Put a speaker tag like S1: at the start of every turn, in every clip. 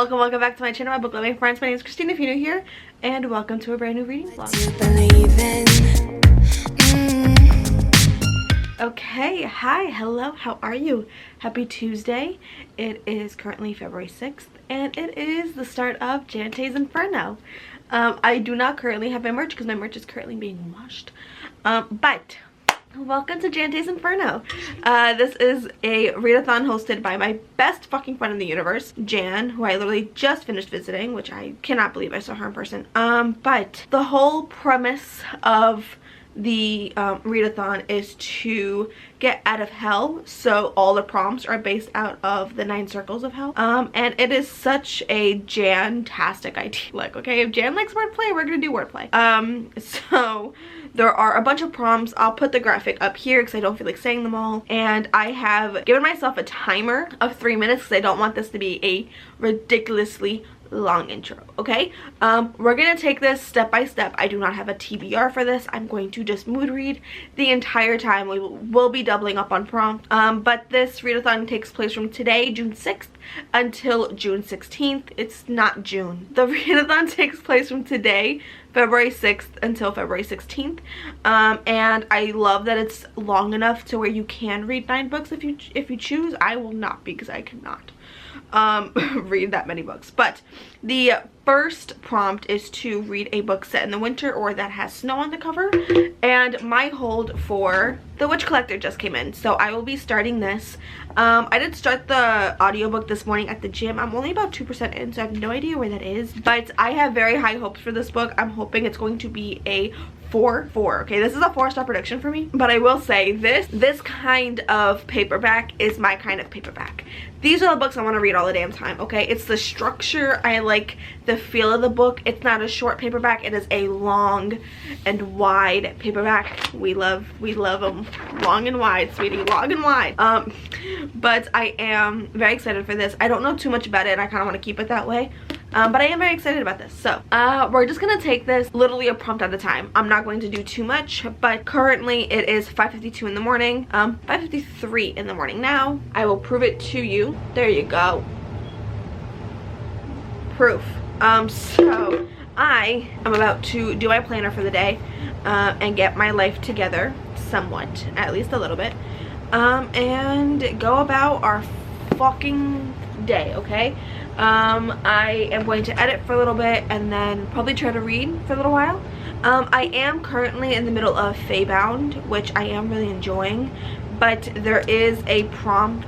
S1: welcome back to my channel, my book loving friends. My name is Christina if you're new here, and welcome to a brand new reading vlog. Okay, hi, hello, how are you? Happy Tuesday. It is currently February 6th, and it is the start of Jante's Inferno. I do not currently have my merch because my merch is currently being washed, but welcome to Jante's Inferno. This is a readathon hosted by my best fucking friend in the universe, Jan, who I literally just finished visiting, which I cannot believe I saw her in person. But the whole premise of the readathon is to get out of hell, so all the prompts are based out of the 9 circles of hell, and it is such a Jan-tastic idea. Like, okay, if Jan likes wordplay, we're gonna do wordplay. So there are a bunch of prompts. I'll put the graphic up here because I don't feel like saying them all, and I have given myself a timer of 3 minutes because I don't want this to be a ridiculously long intro. Okay, we're gonna take this step by step. I do not have a TBR for this. I'm going to just mood read the entire time. We will be doubling up on prompt, but this readathon takes place from today, June 6th, until June 16th. It's not June. The readathon takes place from today, February 6th, until February 16th, and I love that it's long enough to where you can read 9 books if you choose. I will not, because I cannot read that many books. But the first prompt is to read a book set in the winter or that has snow on the cover, and my hold for The Witch Collector just came in, so I will be starting this. I did start the audiobook this morning at the gym. I'm only about 2% in, so I have no idea where that is, but I have very high hopes for this book. I'm hoping it's going to be a 4-4. Okay, this is a 4-star prediction for me, but I will say this kind of paperback is my kind of paperback. These are the books I want to read all the damn time. Okay, it's the structure. I like the feel of the book. It's not a short paperback, it is a long and wide paperback. We love them long and wide, sweetie, long and wide. But I am very excited for this. I don't know too much about it, and I kind of want to keep it that way. But I am very excited about this. So we're just gonna take this literally a prompt at a time. I'm not going to do too much, but currently it is 5:52 in the morning, 5:53 in the morning now. I will prove it to you. There you go, proof. So I am about to do my planner for the day, and get my life together somewhat, at least a little bit, and go about our fucking day. Okay, I am going to edit for a little bit and then probably try to read for a little while. I am currently in the middle of Feybound, which I am really enjoying, but there is a prompt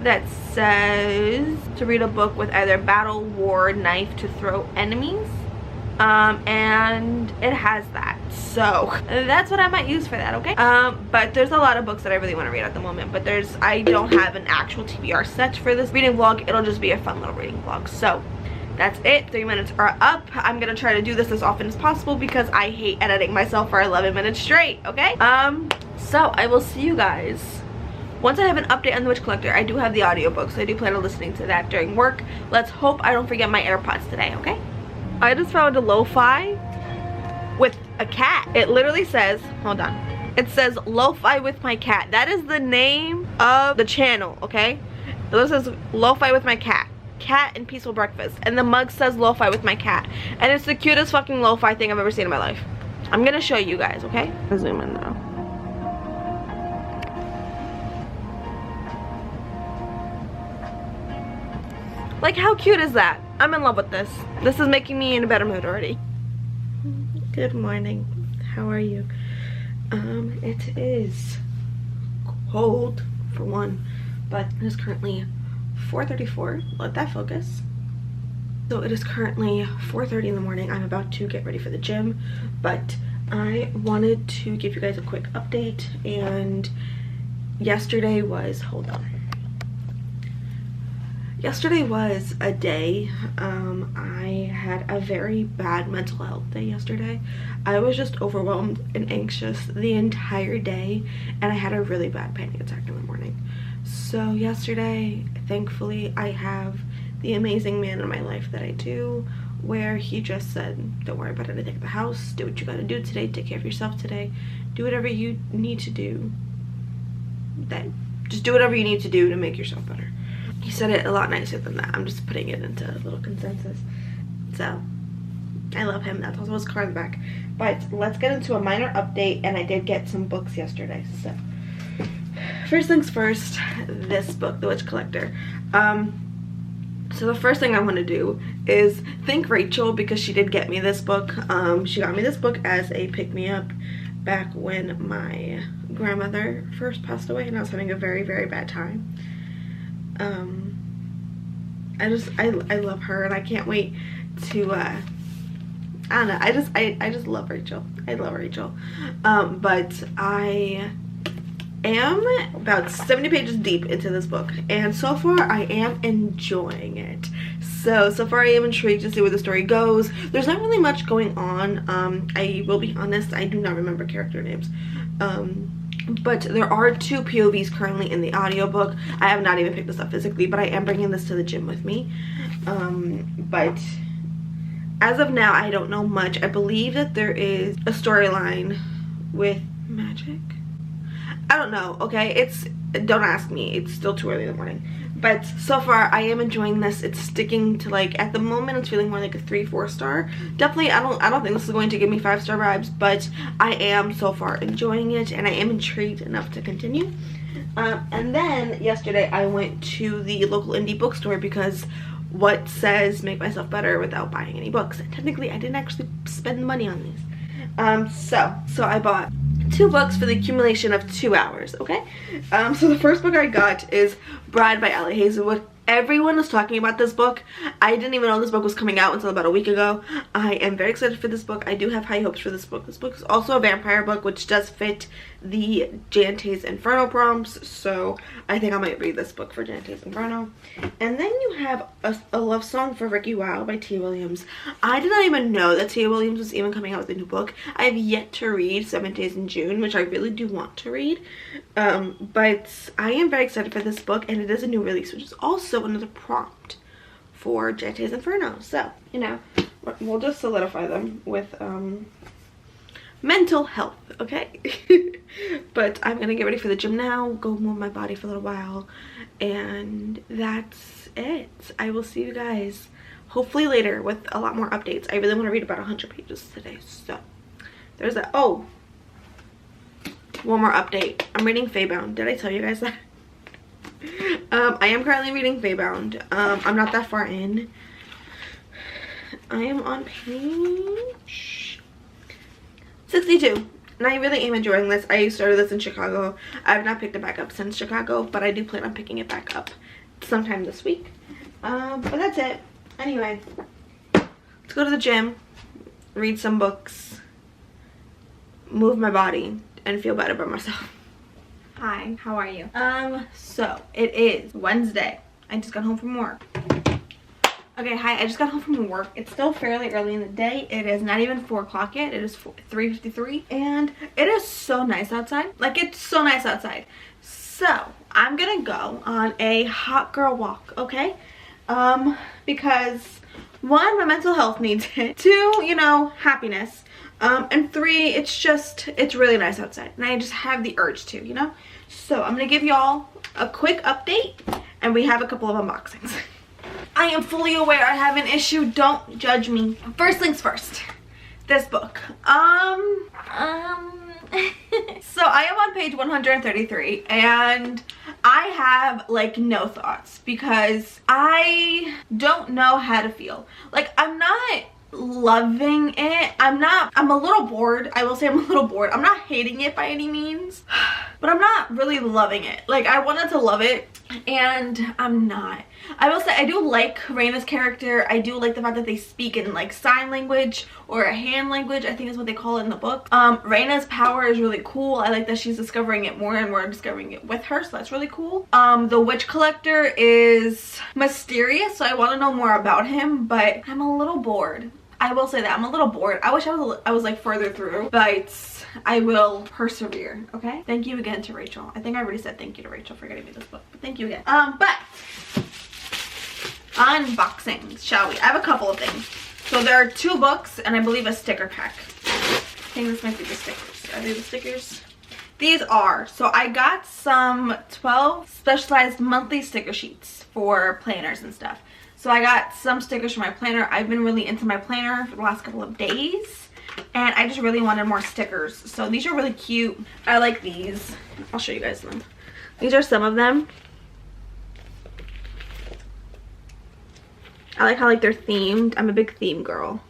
S1: that says to read a book with either battle, war, knife to throw enemies, and it has that, so that's what I might use for that. Okay, but there's a lot of books that I really want to read at the moment, but I don't have an actual TBR set for this reading vlog. It'll just be a fun little reading vlog. So that's it. 3 minutes are up. I'm gonna try to do this as often as possible because I hate editing myself for 11 minutes straight. Okay, so I will see you guys once I have an update on The Witch Collector. I do have the audiobook, so I do plan on listening to that during work. Let's hope I don't forget my AirPods today. Okay, I just found a lo-fi with a cat. It literally says, hold on, it says lo-fi with my cat. That is the name of the channel. Okay, it says lo-fi with my cat and peaceful breakfast, and the mug says lo-fi with my cat, and it's the cutest fucking lo-fi thing I've ever seen in my life. I'm gonna show you guys. Okay, I'll zoom in now. Like, how cute is that? I'm in love with this. This is making me in a better mood already. Good morning. How are you? It is cold for one, but it is currently 4:34. Let that focus. So it is currently 4:30 in the morning. I'm about to get ready for the gym, but I wanted to give you guys a quick update. And yesterday was, hold on. Yesterday was a day, I had a very bad mental health day yesterday. I was just overwhelmed and anxious the entire day, and I had a really bad panic attack in the morning. So yesterday, thankfully, I have the amazing man in my life that I do, where he just said, don't worry about anything at the house, do what you gotta do today, take care of yourself today, do whatever you need to do, just do whatever you need to do to make yourself better. he said it a lot nicer than that. I'm just putting it into a little consensus. So I love him. That's also his card back. But let's get into a minor update, and I did get some books yesterday. So first things first, this book, The Witch Collector. So the first thing I want to do is thank Rachel, because she did get me this book. She got me this book as a pick-me-up back when my grandmother first passed away and I was having a very, very bad time. I love her, and I can't wait to I don't know, I just love Rachel. I love Rachel. But I am about 70 pages deep into this book, and so far I am enjoying it. So far I am intrigued to see where the story goes. There's not really much going on. I will be honest, I do not remember character names. But there are 2 POVs currently in the audiobook. I have not even picked this up physically, but I am bringing this to the gym with me. But as of now, I don't know much. I believe that there is a storyline with magic. I don't know, okay? Don't ask me. It's still too early in the morning. But so far, I am enjoying this. It's sticking to, like, at the moment, it's feeling more like a 3-4 star. Definitely, I don't think this is going to give me 5-star vibes, but I am so far enjoying it, and I am intrigued enough to continue. And then yesterday, I went to the local indie bookstore because what says make myself better without buying any books? And technically, I didn't actually spend money on these. So I bought 2 books for the accumulation of 2 hours, okay? So the first book I got is Bride by Allie Hazelwood. Everyone was talking about this book. I didn't even know this book was coming out until about a week ago. I am very excited for this book. I do have high hopes for this book. This book is also a vampire book, which does fit the Jante's Inferno prompts, so I think I might read this book for Jante's Inferno. And then you have a love song for Ricky Wow by Tia Williams. I did not even know that Tia Williams was even coming out with a new book. I have yet to read 7 Days in June, which I really do want to read. But I am very excited for this book, and it is a new release, which is also another prompt for Jante's Inferno. So, you know, we'll just solidify them with mental health, okay? But I'm gonna get ready for the gym now, go move my body for a little while, and that's it. I will see you guys hopefully later with a lot more updates. I really want to read about 100 pages today, so there's that. Oh, one more update. I'm reading Feybound. Did I tell you guys that? I am currently reading Feybound. I'm not that far in. I am on page 62, and I really am enjoying this. I started this in Chicago. I have not picked it back up since Chicago, but I do plan on picking it back up sometime this week. But that's it. Anyway, let's go to the gym, read some books, move my body, and feel better about myself.
S2: Hi, how are you?
S1: So it is Wednesday. I just got home from work. Okay, hi, I just got home from work. It's still fairly early in the day. It is not even 4 o'clock yet. It is 3:53, and it is so nice outside. Like, it's so nice outside. So I'm gonna go on a hot girl walk, okay? Because 1, my mental health needs it. 2, you know, happiness. And 3, it's really nice outside, and I just have the urge to, you know? So I'm gonna give y'all a quick update, and we have a couple of unboxings. I am fully aware I have an issue. Don't judge me. First things first. This book. So I am on page 133, and I have like no thoughts because I don't know how to feel. Like, I'm not loving it. I'm a little bored. I will say I'm a little bored. I'm not hating it by any means, but I'm not really loving it. Like, I wanted to love it, and I'm not. I will say I do like Raina's character. I do like the fact that they speak in like sign language or a hand language, I think is what they call it in the book. Raina's power is really cool. I like that she's discovering it more, and we're discovering it with her, so that's really cool. The Witch Collector is mysterious, so I want to know more about him, but I'm a little bored. I will say that I'm a little bored. I wish I was like further through, but I will persevere. Okay, thank you again to Rachel. I think I already said thank you to Rachel for getting me this book, but thank you again. But unboxings, shall we? I have a couple of things. So there are 2 books and I believe a sticker pack. I think this might be the stickers. Are they the stickers? These are, so I got some 12 specialized monthly sticker sheets for planners and stuff. So I got some stickers for my planner. I've been really into my planner for the last couple of days, and I just really wanted more stickers. So these are really cute. I like these. I'll show you guys them. These are some of them. I like how they're themed. I'm a big theme girl.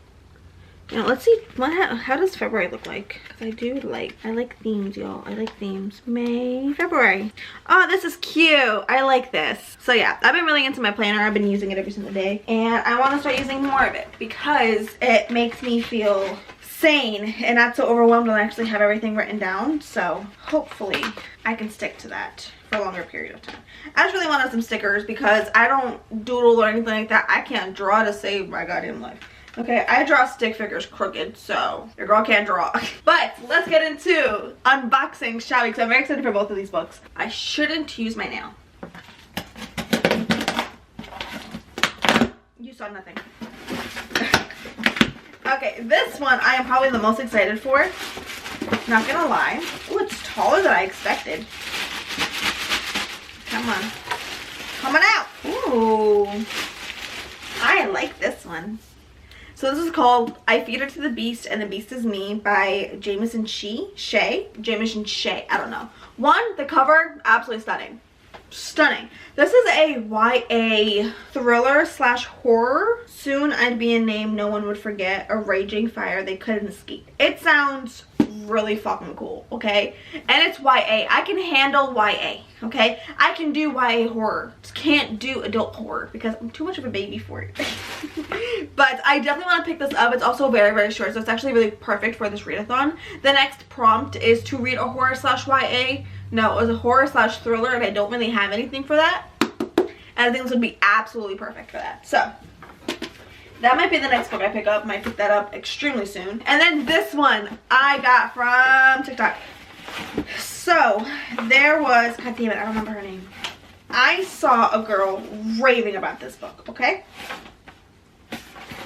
S1: You know, let's see how does February look like? Because I like themes, y'all. I like themes. May, February. Oh, this is cute. I like this. So yeah, I've been really into my planner. I've been using it every single day, and I want to start using more of it because it makes me feel sane and not so overwhelmed when I actually have everything written down. So hopefully I can stick to that for a longer period of time. I just really wanted some stickers because I don't doodle or anything like that. I can't draw to save my goddamn life. Okay, I draw stick figures crooked, so your girl can't draw. But let's get into unboxing, shall we? Because I'm very excited for both of these books. I shouldn't use my nail. You saw nothing. Okay, this one I am probably the most excited for. Not gonna lie. Oh, it's taller than I expected. Come on. Coming out. Ooh. I like this one. So this is called I Feed Her to the Beast and the Beast Is Me by Jamison Shea. I don't know. One, the cover, absolutely stunning. Stunning. This is a YA thriller slash horror. Soon I'd be a name no one would forget, a raging fire they couldn't escape. It sounds really fucking cool, okay? And it's YA. I can handle YA, okay? I can do YA horror. Just can't do adult horror because I'm too much of a baby for it. But I definitely want to pick this up. It's also very, very short, so it's actually really perfect for this readathon. The next prompt is to read a horror slash YA. No, it was a horror slash thriller, and I don't really have anything for that. And I think this would be absolutely perfect for that. So that might be the next book I pick up. Might pick that up extremely soon. And then this one I got from TikTok. So there was, god damn it, I don't remember her name. I saw a girl raving about this book, okay?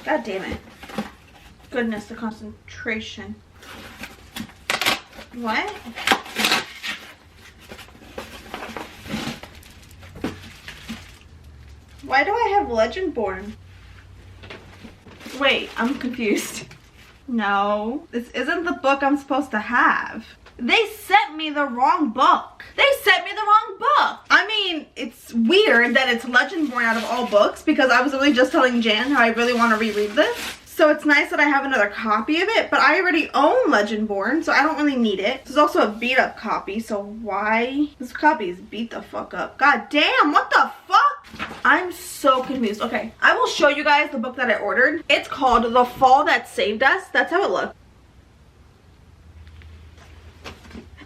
S1: God damn it. Goodness, the concentration. What? Why do I have Legendborn? Wait, I'm confused. No, this isn't the book I'm supposed to have. They sent me the wrong book. They sent me the wrong book. I mean, it's weird that it's Legendborn out of all books because I was really just telling Jan how I really want to reread this. So it's nice that I have another copy of it, but I already own Legendborn, so I don't really need it. This is also a beat up copy, so why? This copy is beat the fuck up. God damn, what the fuck? I'm so confused. Okay, I will show you guys the book that I ordered. It's called The Fall That Saved Us. That's how it looks.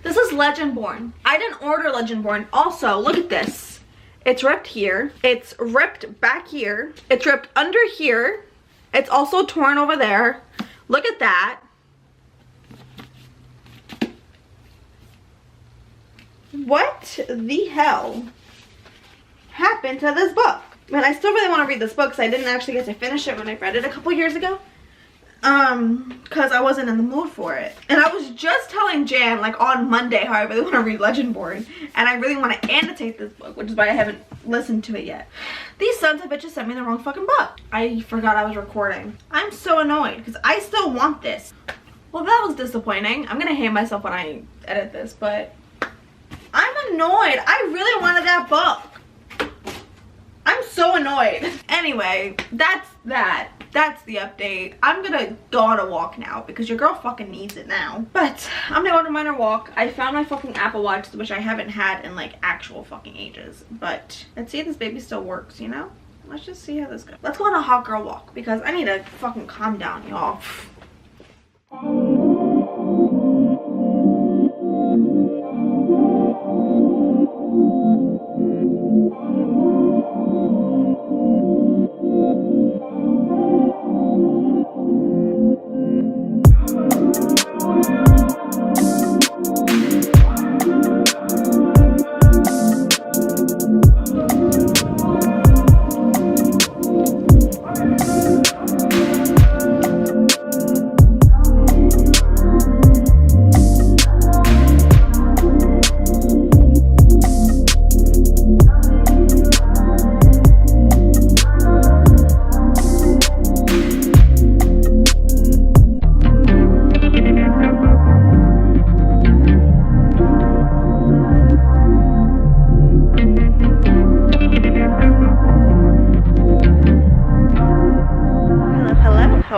S1: This is Legendborn. I didn't order Legendborn. Also, look at this. It's ripped here. It's ripped back here. It's ripped under here. It's also torn over there. Look at that. What the hell happened to this book? Man, I still really want to read this book because I didn't actually get to finish it when I read it a couple years ago. Because I wasn't in the mood for it. And I was just telling Jan, like, on Monday how I really want to read Legendborn. And I really want to annotate this book, which is why I haven't listened to it yet. These sons of bitches sent me the wrong fucking book. I forgot I was recording. I'm so annoyed because I still want this. Well, that was disappointing. I'm going to hate myself when I edit this, but I'm annoyed. I really wanted that book. I'm so annoyed. Anyway, that's that. That's the update. I'm gonna go on a walk now because your girl fucking needs it now. But I'm gonna go on a minor walk. I found my fucking Apple Watch, which I haven't had in like actual fucking ages. But let's see if this baby still works, you know? Let's just see how this goes. Let's go on a hot girl walk because I need to fucking calm down, y'all.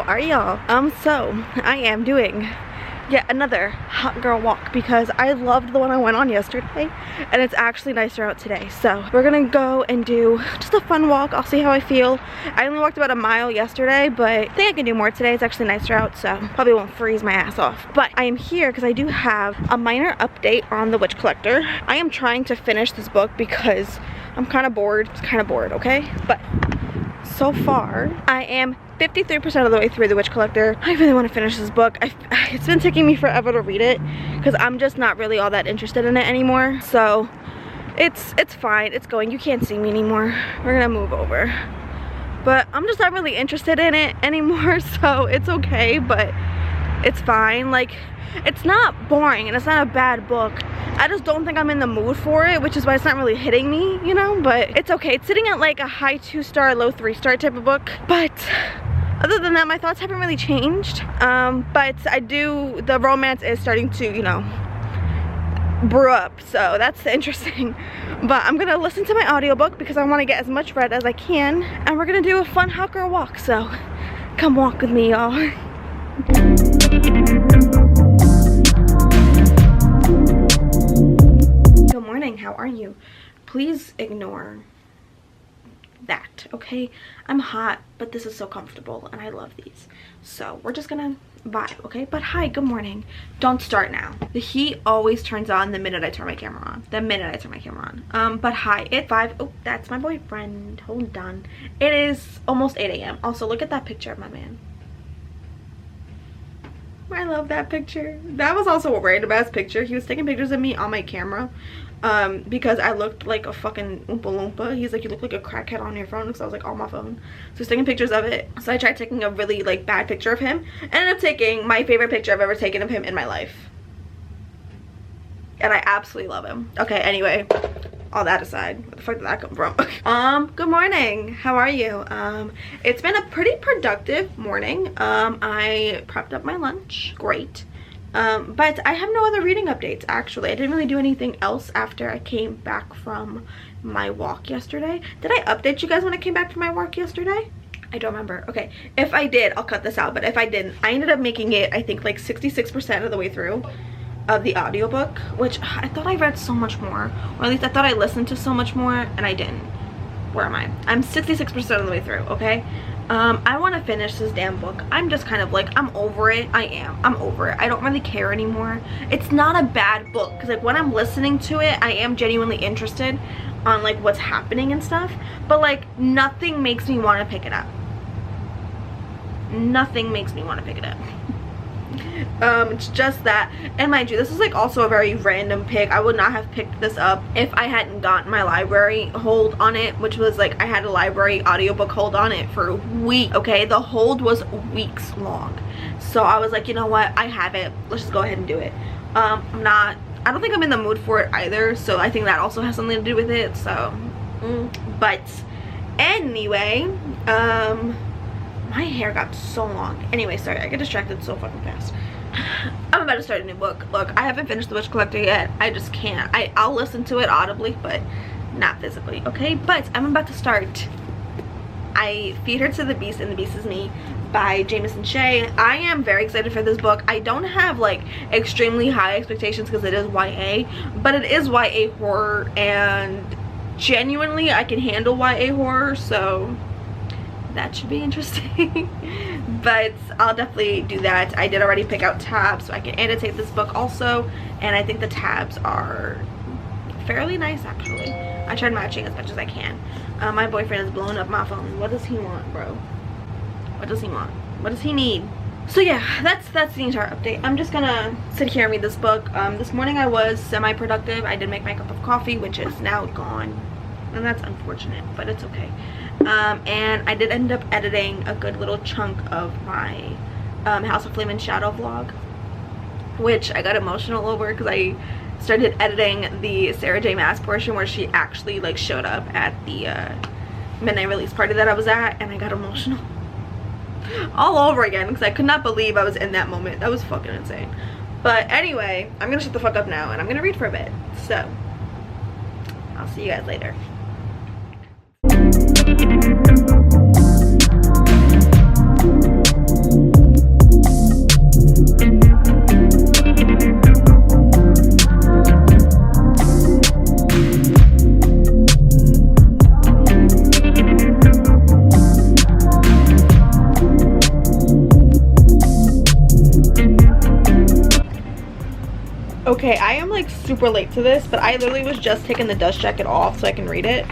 S1: how are y'all? So I am doing yet another hot girl walk because I loved the one I went on yesterday and it's actually nicer out today. So we're gonna go and do just a fun walk. I'll see how I feel. I only walked about a mile yesterday, but I think I can do more today. It's actually nicer out, so probably won't freeze my ass off. But I am here because I do have a minor update on The Witch Collector. I am trying to finish this book because I'm kind of bored. It's kind of bored, okay? But so far, I am 53% of the way through The Witch Collector. I really want to finish this book. It's been taking me forever to read it because I'm just not really all that interested in it anymore. So it's fine. It's going. You can't see me anymore. We're gonna move over. But I'm just not really interested in it anymore, so it's okay, but it's fine. Like, it's not boring and it's not a bad book. I just don't think I'm in the mood for it, which is why it's not really hitting me, you know, but it's okay. It's sitting at like a high 2-star, low 3-star type of book. But other than that, my thoughts haven't really changed. But the romance is starting to, you know, brew up, so that's interesting. But I'm gonna listen to my audiobook because I want to get as much read as I can, and we're gonna do a fun hot girl walk, so come walk with me, y'all. Good morning, how are you? Please ignore that, okay? I'm hot, but this is so comfortable and I love these, so we're just gonna vibe, okay? But hi, good morning. Don't start now. The heat always turns on the minute I turn my camera on. But hi, it's 5. Oh, that's my boyfriend. Hold on. It is almost 8 a.m. Also, look at that picture of my man. I love that picture. That was also a random ass picture. He was taking pictures of me on my camera because I looked like a fucking Oompa Loompa. He's like, you look like a crackhead on your phone, because I was like on my phone. So he's taking pictures of it. So I tried taking a really like bad picture of him. Ended up taking my favorite picture I've ever taken of him in my life. And I absolutely love him. Okay, anyway, all that aside, where the fuck did that come from? Good morning, how are you? It's been a pretty productive morning. I prepped up my lunch, great. But I have no other reading updates, actually. I didn't really do anything else after I came back from my walk yesterday. Did I update you guys when I came back from my walk yesterday? I don't remember. Okay, if I did, I'll cut this out, but if I didn't, I ended up making it, I think, like 66% of the way through of the audiobook, which I thought I read so much more, or at least I thought I listened to so much more, and I didn't. Where am I? I'm 66% of the way through, okay? I want to finish this damn book. I'm just kind of like, I'm over it. I'm over it. I don't really care anymore. It's not a bad book, because like when I'm listening to it, I am genuinely interested on like what's happening and stuff, but like nothing makes me want to pick it up. Nothing makes me want to pick it up. It's just that, and mind you, this is like also a very random pick. I would not have picked this up if I hadn't gotten my library hold on it, which was like, I had a library audiobook hold on it for a week, okay? The hold was weeks long, so I was like, you know what, I have it, let's just go ahead and do it. I don't think I'm in the mood for it either, so I think that also has something to do with it. So but anyway, my hair got so long. Anyway, sorry, I get distracted so fucking fast. I'm about to start a new book. Look, I haven't finished The Witch Collector yet. I just can't. I'll listen to it audibly, but not physically, okay? But I'm about to start I Feed Her to the Beast and the Beast is Me by Jameson Shea. I am very excited for this book. I don't have like extremely high expectations because it is YA, but it is YA horror, and genuinely I can handle YA horror, so that should be interesting. But I'll definitely do that. I did already pick out tabs so I can annotate this book also, and I think the tabs are fairly nice actually. I tried matching as much as I can. My boyfriend is blowing up my phone. What does he want, bro? What does he want? What does he need? So yeah, that's the entire update. I'm just gonna sit here and read this book. This morning I was semi-productive. I did make my cup of coffee, which is now gone, and that's unfortunate, but it's okay. And I did end up editing a good little chunk of my House of Flame and Shadow vlog, which I got emotional over because I started editing the Sarah J Maas portion where she actually like showed up at the midnight release party that I was at, and I got emotional all over again because I could not believe I was in that moment. That was fucking insane. But anyway, I'm gonna shut the fuck up now and I'm gonna read for a bit, so I'll see you guys later. I am like super late to this, but I literally was just taking the dust jacket off so I can read it.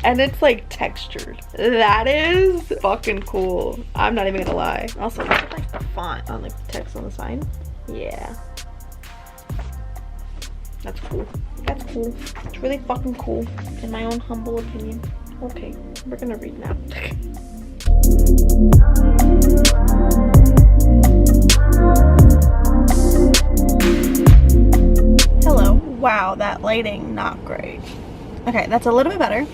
S1: And it's like textured. That is fucking cool. I'm not even gonna lie. Also, look at like the font on like the text on the side. Yeah. That's cool. That's cool. It's really fucking cool, in my own humble opinion. Okay, we're gonna read now. Hello. Wow, that lighting, not great. Okay, that's a little bit better.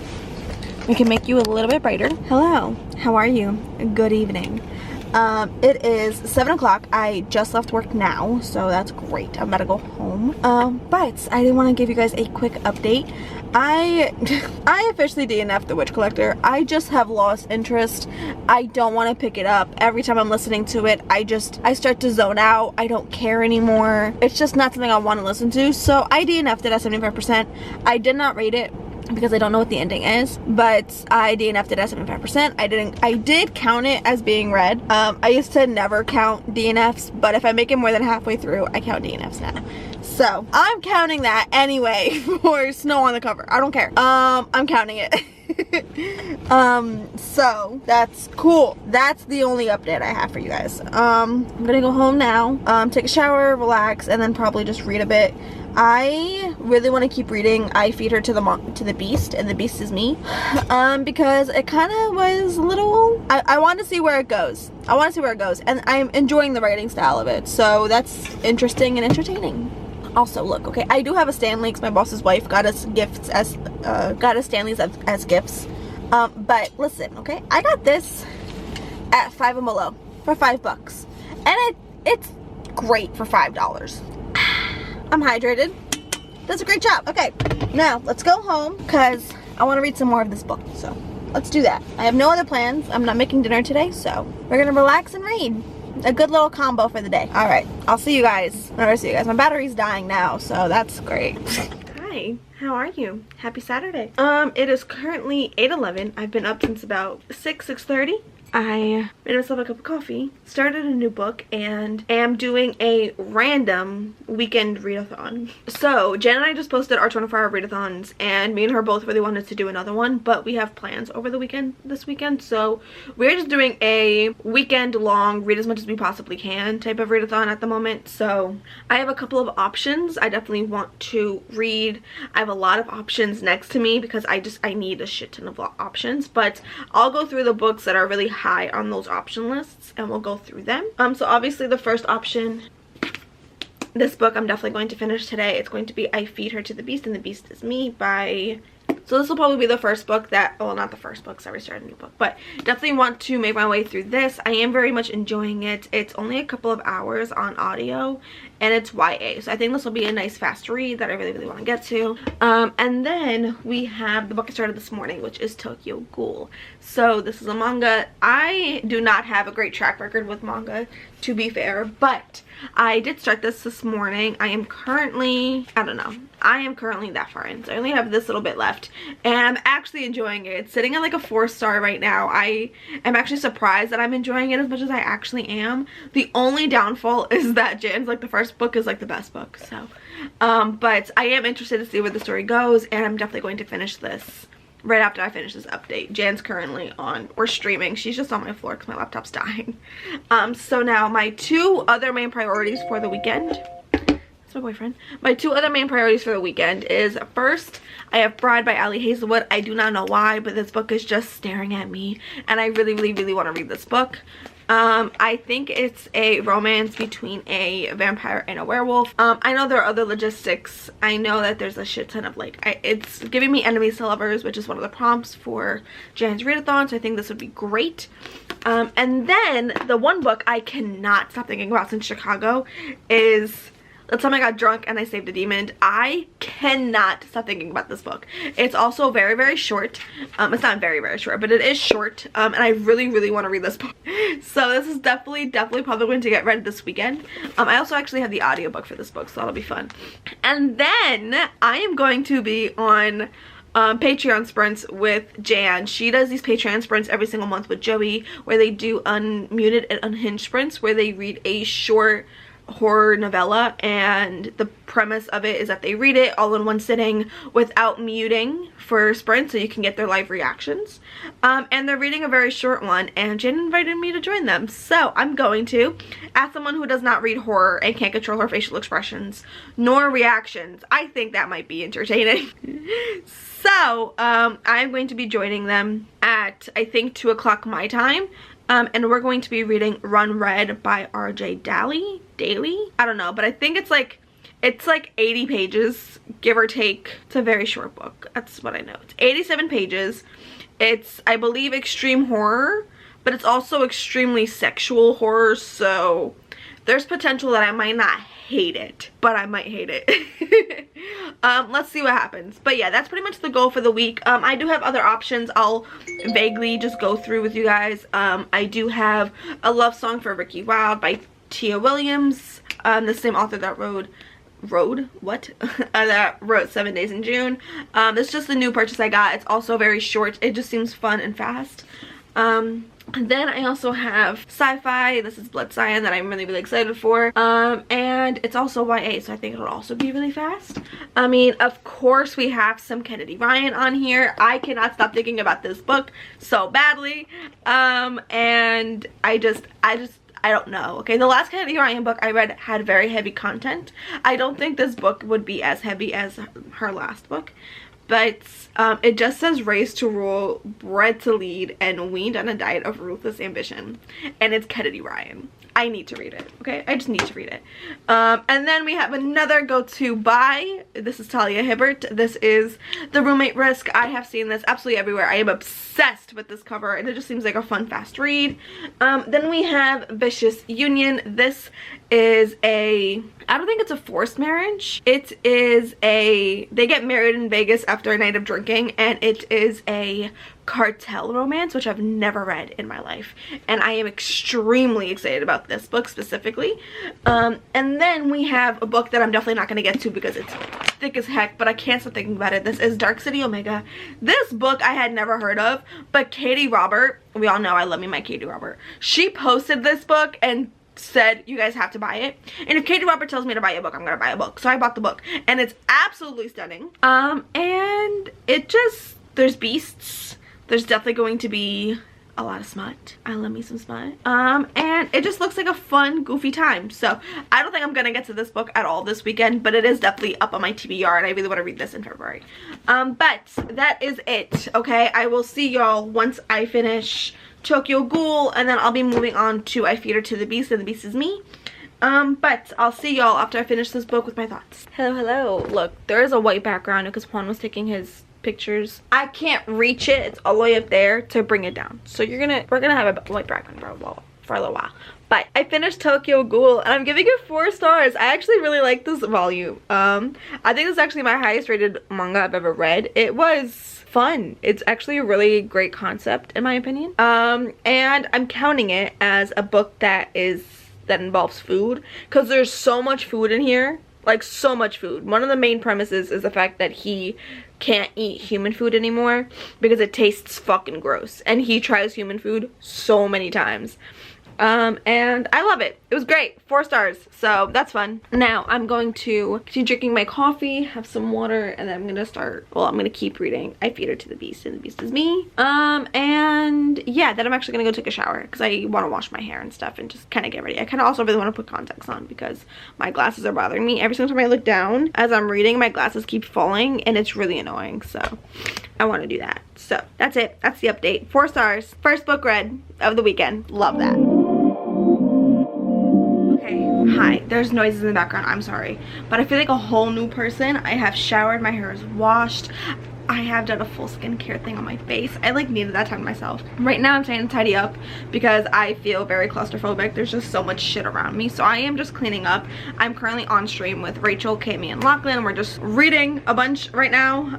S1: We can make you a little bit brighter. Hello, how are you? Good evening. It is 7 o'clock. I just left work now, so that's great. I'm about to go home. But I did want to give you guys a quick update. I officially DNF'd the Witch Collector. I just have lost interest. I don't want to pick it up. Every time I'm listening to it, I start to zone out. I don't care anymore. It's just not something I want to listen to. So I DNF'd it at 75%. I did not rate it because I don't know what the ending is, but I DNF'd it at 75%. I did count it as being read. I used to never count DNFs, but if I make it more than halfway through, I count DNFs now. So I'm counting that anyway for Snow on the Cover. I don't care. I'm counting it. So that's cool. That's the only update I have for you guys. I'm gonna go home now, take a shower, relax, and then probably just read a bit. I really want to keep reading I Feed Her to the Beast, and the Beast is Me, because it kind of was a little, I want to see where it goes. I want to see where it goes, and I'm enjoying the writing style of it, so that's interesting and entertaining. Also, look, okay, I do have a Stanley because my boss's wife got us gifts as, got us Stanleys as gifts, but listen, okay, I got this at Five and Below for $5, and it's great for $5. I'm hydrated. Does a great job. Okay, now let's go home because I want to read some more of this book. So let's do that. I have no other plans. I'm not making dinner today, so we're gonna relax and read. A good little combo for the day. All right, I'll see you guys. Never see you guys. My battery's dying now, so that's great. Hi, how are you? Happy Saturday. It is currently 8:11. I've been up since about 6:30. I made myself a cup of coffee, started a new book, and am doing a random weekend readathon. So Jen and I just posted our 24-hour readathons, and me and her both really wanted to do another one, but we have plans over the weekend, this weekend, so we're just doing a weekend long, read as much as we possibly can type of readathon at the moment. So I have a couple of options. I definitely want to read. I have a lot of options next to me because I need a shit ton of options, but I'll go through the books that are really high on those option lists and we'll go through them. So obviously the first option, this book I'm definitely going to finish today. It's going to be I Feed Her to the Beast, and the Beast is Me by, so this will probably be the first book that, well, not the first book, sorry, I started a new book, but definitely want to make my way through this. I am very much enjoying it. It's only a couple of hours on audio, and it's YA, so I think this will be a nice fast read that I really want to get to. And then we have the book I started this morning, which is Tokyo Ghoul. So this is a manga. I do not have a great track record with manga, to be fair, but I did start this morning. I am currently, I don't know, I am currently that far in, so I only have this little bit left, and I'm actually enjoying it. It's sitting at like a 4-star right now. I am actually surprised that I'm enjoying it as much as I actually am. The only downfall is that Jan's like the first book is like the best book, so but I am interested to see where the story goes, and I'm definitely going to finish this right after I finish this update. Jan's currently on, or streaming. She's just on my floor because my laptop's dying. So now my two other main priorities for the weekend, my boyfriend. My two other main priorities for the weekend is, first, I have Bride by Ali Hazelwood. I do not know why, but this book is just staring at me, and I really want to read this book. I think it's a romance between a vampire and a werewolf. I know there are other logistics. I know that there's a shit ton of like, it's giving me enemies to lovers, which is one of the prompts for Jan's readathon, so I think this would be great. And then the one book I cannot stop thinking about since Chicago is The Time I Got Drunk and I Saved a Demon. I cannot stop thinking about this book. It's also very short. It's not very short, but it is short, and I really want to read this book. So this is definitely probably going to get read this weekend. I also actually have the audiobook for this book, so that'll be fun. And then I am going to be on Patreon sprints with Jan. She does these Patreon sprints every single month with Joey, where they do unmuted and unhinged sprints where they read a short horror novella, and the premise of it is that they read it all in one sitting without muting for sprints, so you can get their live reactions. And they're reading a very short one, and Jen invited me to join them, so I'm going to. As someone who does not read horror and can't control her facial expressions nor reactions, I think that might be entertaining. So I'm going to be joining them at, I think, 2 o'clock my time. And we're going to be reading Run Red by R.J. Daly? I don't know, but I think it's like 80 pages, give or take. It's a very short book. That's what I know. It's 87 pages. It's, I believe, extreme horror, but it's also extremely sexual horror, so there's potential that I might not hate it, but I might hate it. Let's see what happens. But yeah, that's pretty much the goal for the week. I do have other options I'll vaguely just go through with you guys. I do have A Love Song for Ricky Wilde by Tia Williams, the same author that that wrote 7 Days in June. It's just a new purchase I got. It's also very short. It just seems fun and fast. And then I also have sci-fi. This is Blood Cyan that I'm really excited for. And it's also YA, so I think it'll also be really fast. I mean, of course we have some Kennedy Ryan on here. I cannot stop thinking about this book so badly. And I don't know. Okay, the last Kennedy Ryan book I read had very heavy content. I don't think this book would be as heavy as her last book. But it just says raised to rule, bred to lead, and weaned on a diet of ruthless ambition. And it's Kennedy Ryan. I need to read it, okay? I just need to read it. And then we have another go-to buy. This is Talia Hibbert. This is The Roommate Risk. I have seen this absolutely everywhere. I am obsessed with this cover, and it just seems like a fun, fast read. Then we have Vicious Union. This is I don't think it's a forced marriage. It is they get married in Vegas after a night of drinking, and it is a cartel romance, which I've never read in my life, and I am extremely excited about this book specifically. And then we have a book that I'm definitely not going to get to because it's thick as heck, but I can't stop thinking about it. This is Dark City Omega. This book I had never heard of, but Katie Robert, we all know I love me my Katie Robert, she posted this book and said you guys have to buy it, and if Katie Robert tells me to buy a book, I'm gonna buy a book. So I bought the book, and it's absolutely stunning. And it just, there's beasts, there's definitely going to be a lot of smut. I love me some smut. And it just looks like a fun, goofy time. So I don't think I'm gonna get to this book at all this weekend, but it is definitely up on my TBR, and I really want to read this in February. But that is it, okay? I will see y'all once I finish Tokyo Ghoul, and then I'll be moving on to I Feed Her to the Beast, and the Beast is Me. But I'll see y'all after I finish this book with my thoughts. Hello. Look, there is a white background because Juan was taking his pictures. I can't reach it. It's all the way up there to bring it down. So we're gonna have a white background for a little while. But I finished Tokyo Ghoul, and I'm giving it 4 stars. I actually really like this volume. I think this is actually my highest rated manga I've ever read. It was fun. It's actually a really great concept in my opinion. And I'm counting it as a book that involves food, because there's so much food in here, like so much food. One of the main premises is the fact that he can't eat human food anymore because it tastes fucking gross, and he tries human food so many times. And I love it. It was great. 4 stars. So that's fun. Now I'm going to continue drinking my coffee, have some water, and then I'm gonna keep reading I Feed Her to the Beast, and the Beast is Me. And yeah, then I'm actually gonna go take a shower because I want to wash my hair and stuff and just kind of get ready. I kind of also really want to put contacts on because my glasses are bothering me. Every single time I look down as I'm reading, my glasses keep falling, and it's really annoying. So I want to do that. So that's it. That's the update. 4 stars. First book read of the weekend. Love that. Hi, there's noises in the background, I'm sorry, but I feel like a whole new person. I have showered, my hair is washed, I have done a full skincare thing on my face. I like needed that time to myself. Right now I'm trying to tidy up because I feel very claustrophobic. There's just so much shit around me, so I am just cleaning up. I'm currently on stream with Rachel, Cami, and Lachlan, and we're just reading a bunch right now.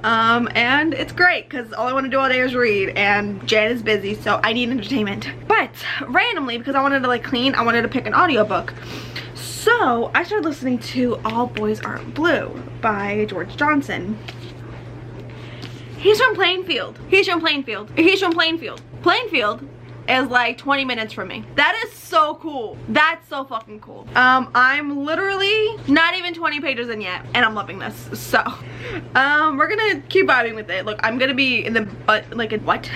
S1: And it's great because all I want to do all day is read, and Jan is busy, so I need entertainment. But randomly, because I wanted to like clean, I wanted to pick an audiobook. So I started listening to All Boys Aren't Blue by George Johnson. He's from Plainfield. He's from Plainfield. He's from Plainfield. Plainfield is like 20 minutes from me. That is so cool. That's so fucking cool. I'm literally not even 20 pages in yet, and I'm loving this. So, we're gonna keep vibing with it. Look, I'm gonna be in the what?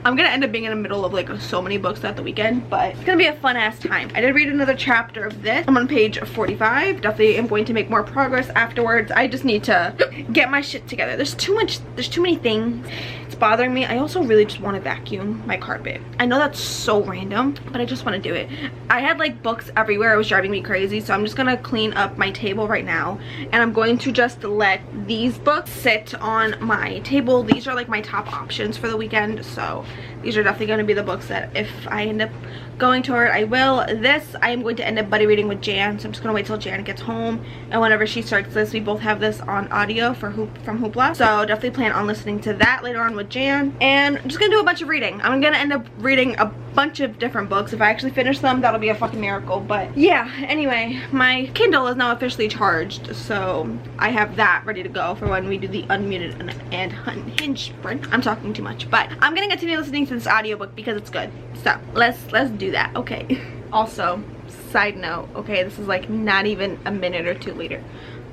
S1: I'm gonna end up being in the middle of like so many books throughout the weekend, but it's gonna be a fun ass time. I did read another chapter of this. I'm on page 45. Definitely am going to make more progress afterwards. I just need to get my shit together. There's too many things. It's bothering me. I also really just want to vacuum my carpet. I know that's so random, but I just want to do it. I had like books everywhere. It was driving me crazy, so I'm just gonna clean up my table right now, and I'm going to just let these books sit on my table. These are like my top options for the weekend, so these are definitely going to be the books that if I end up going toward, I will. This I am going to end up buddy reading with Jan, so I'm just going to wait till Jan gets home, and whenever she starts this, we both have this on audio from Hoopla, so definitely plan on listening to that later on with Jan. And I'm just going to do a bunch of reading. I'm going to end up reading a bunch of different books. If I actually finish them, that'll be a fucking miracle. But yeah, anyway, my Kindle is now officially charged, so I have that ready to go for when we do the unmuted and unhinged sprint. I'm talking too much, but I'm gonna continue listening to this audiobook because it's good. So let's do that. Okay. Also, side note, okay, this is like not even a minute or two later.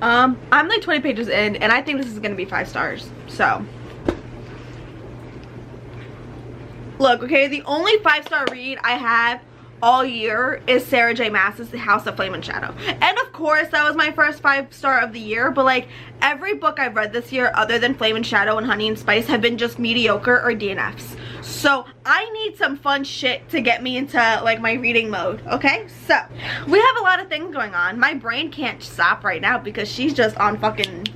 S1: I'm like 20 pages in, and I think this is gonna be 5 stars. So look, okay, the only 5-star read I have all year is Sarah J Maas's The House of Flame and Shadow, and of course that was my first 5-star of the year, but like every book I've read this year other than Flame and Shadow and Honey and Spice have been just mediocre or DNFs. So I need some fun shit to get me into like my reading mode. Okay, so we have a lot of things going on. My brain can't stop right now because she's just on fucking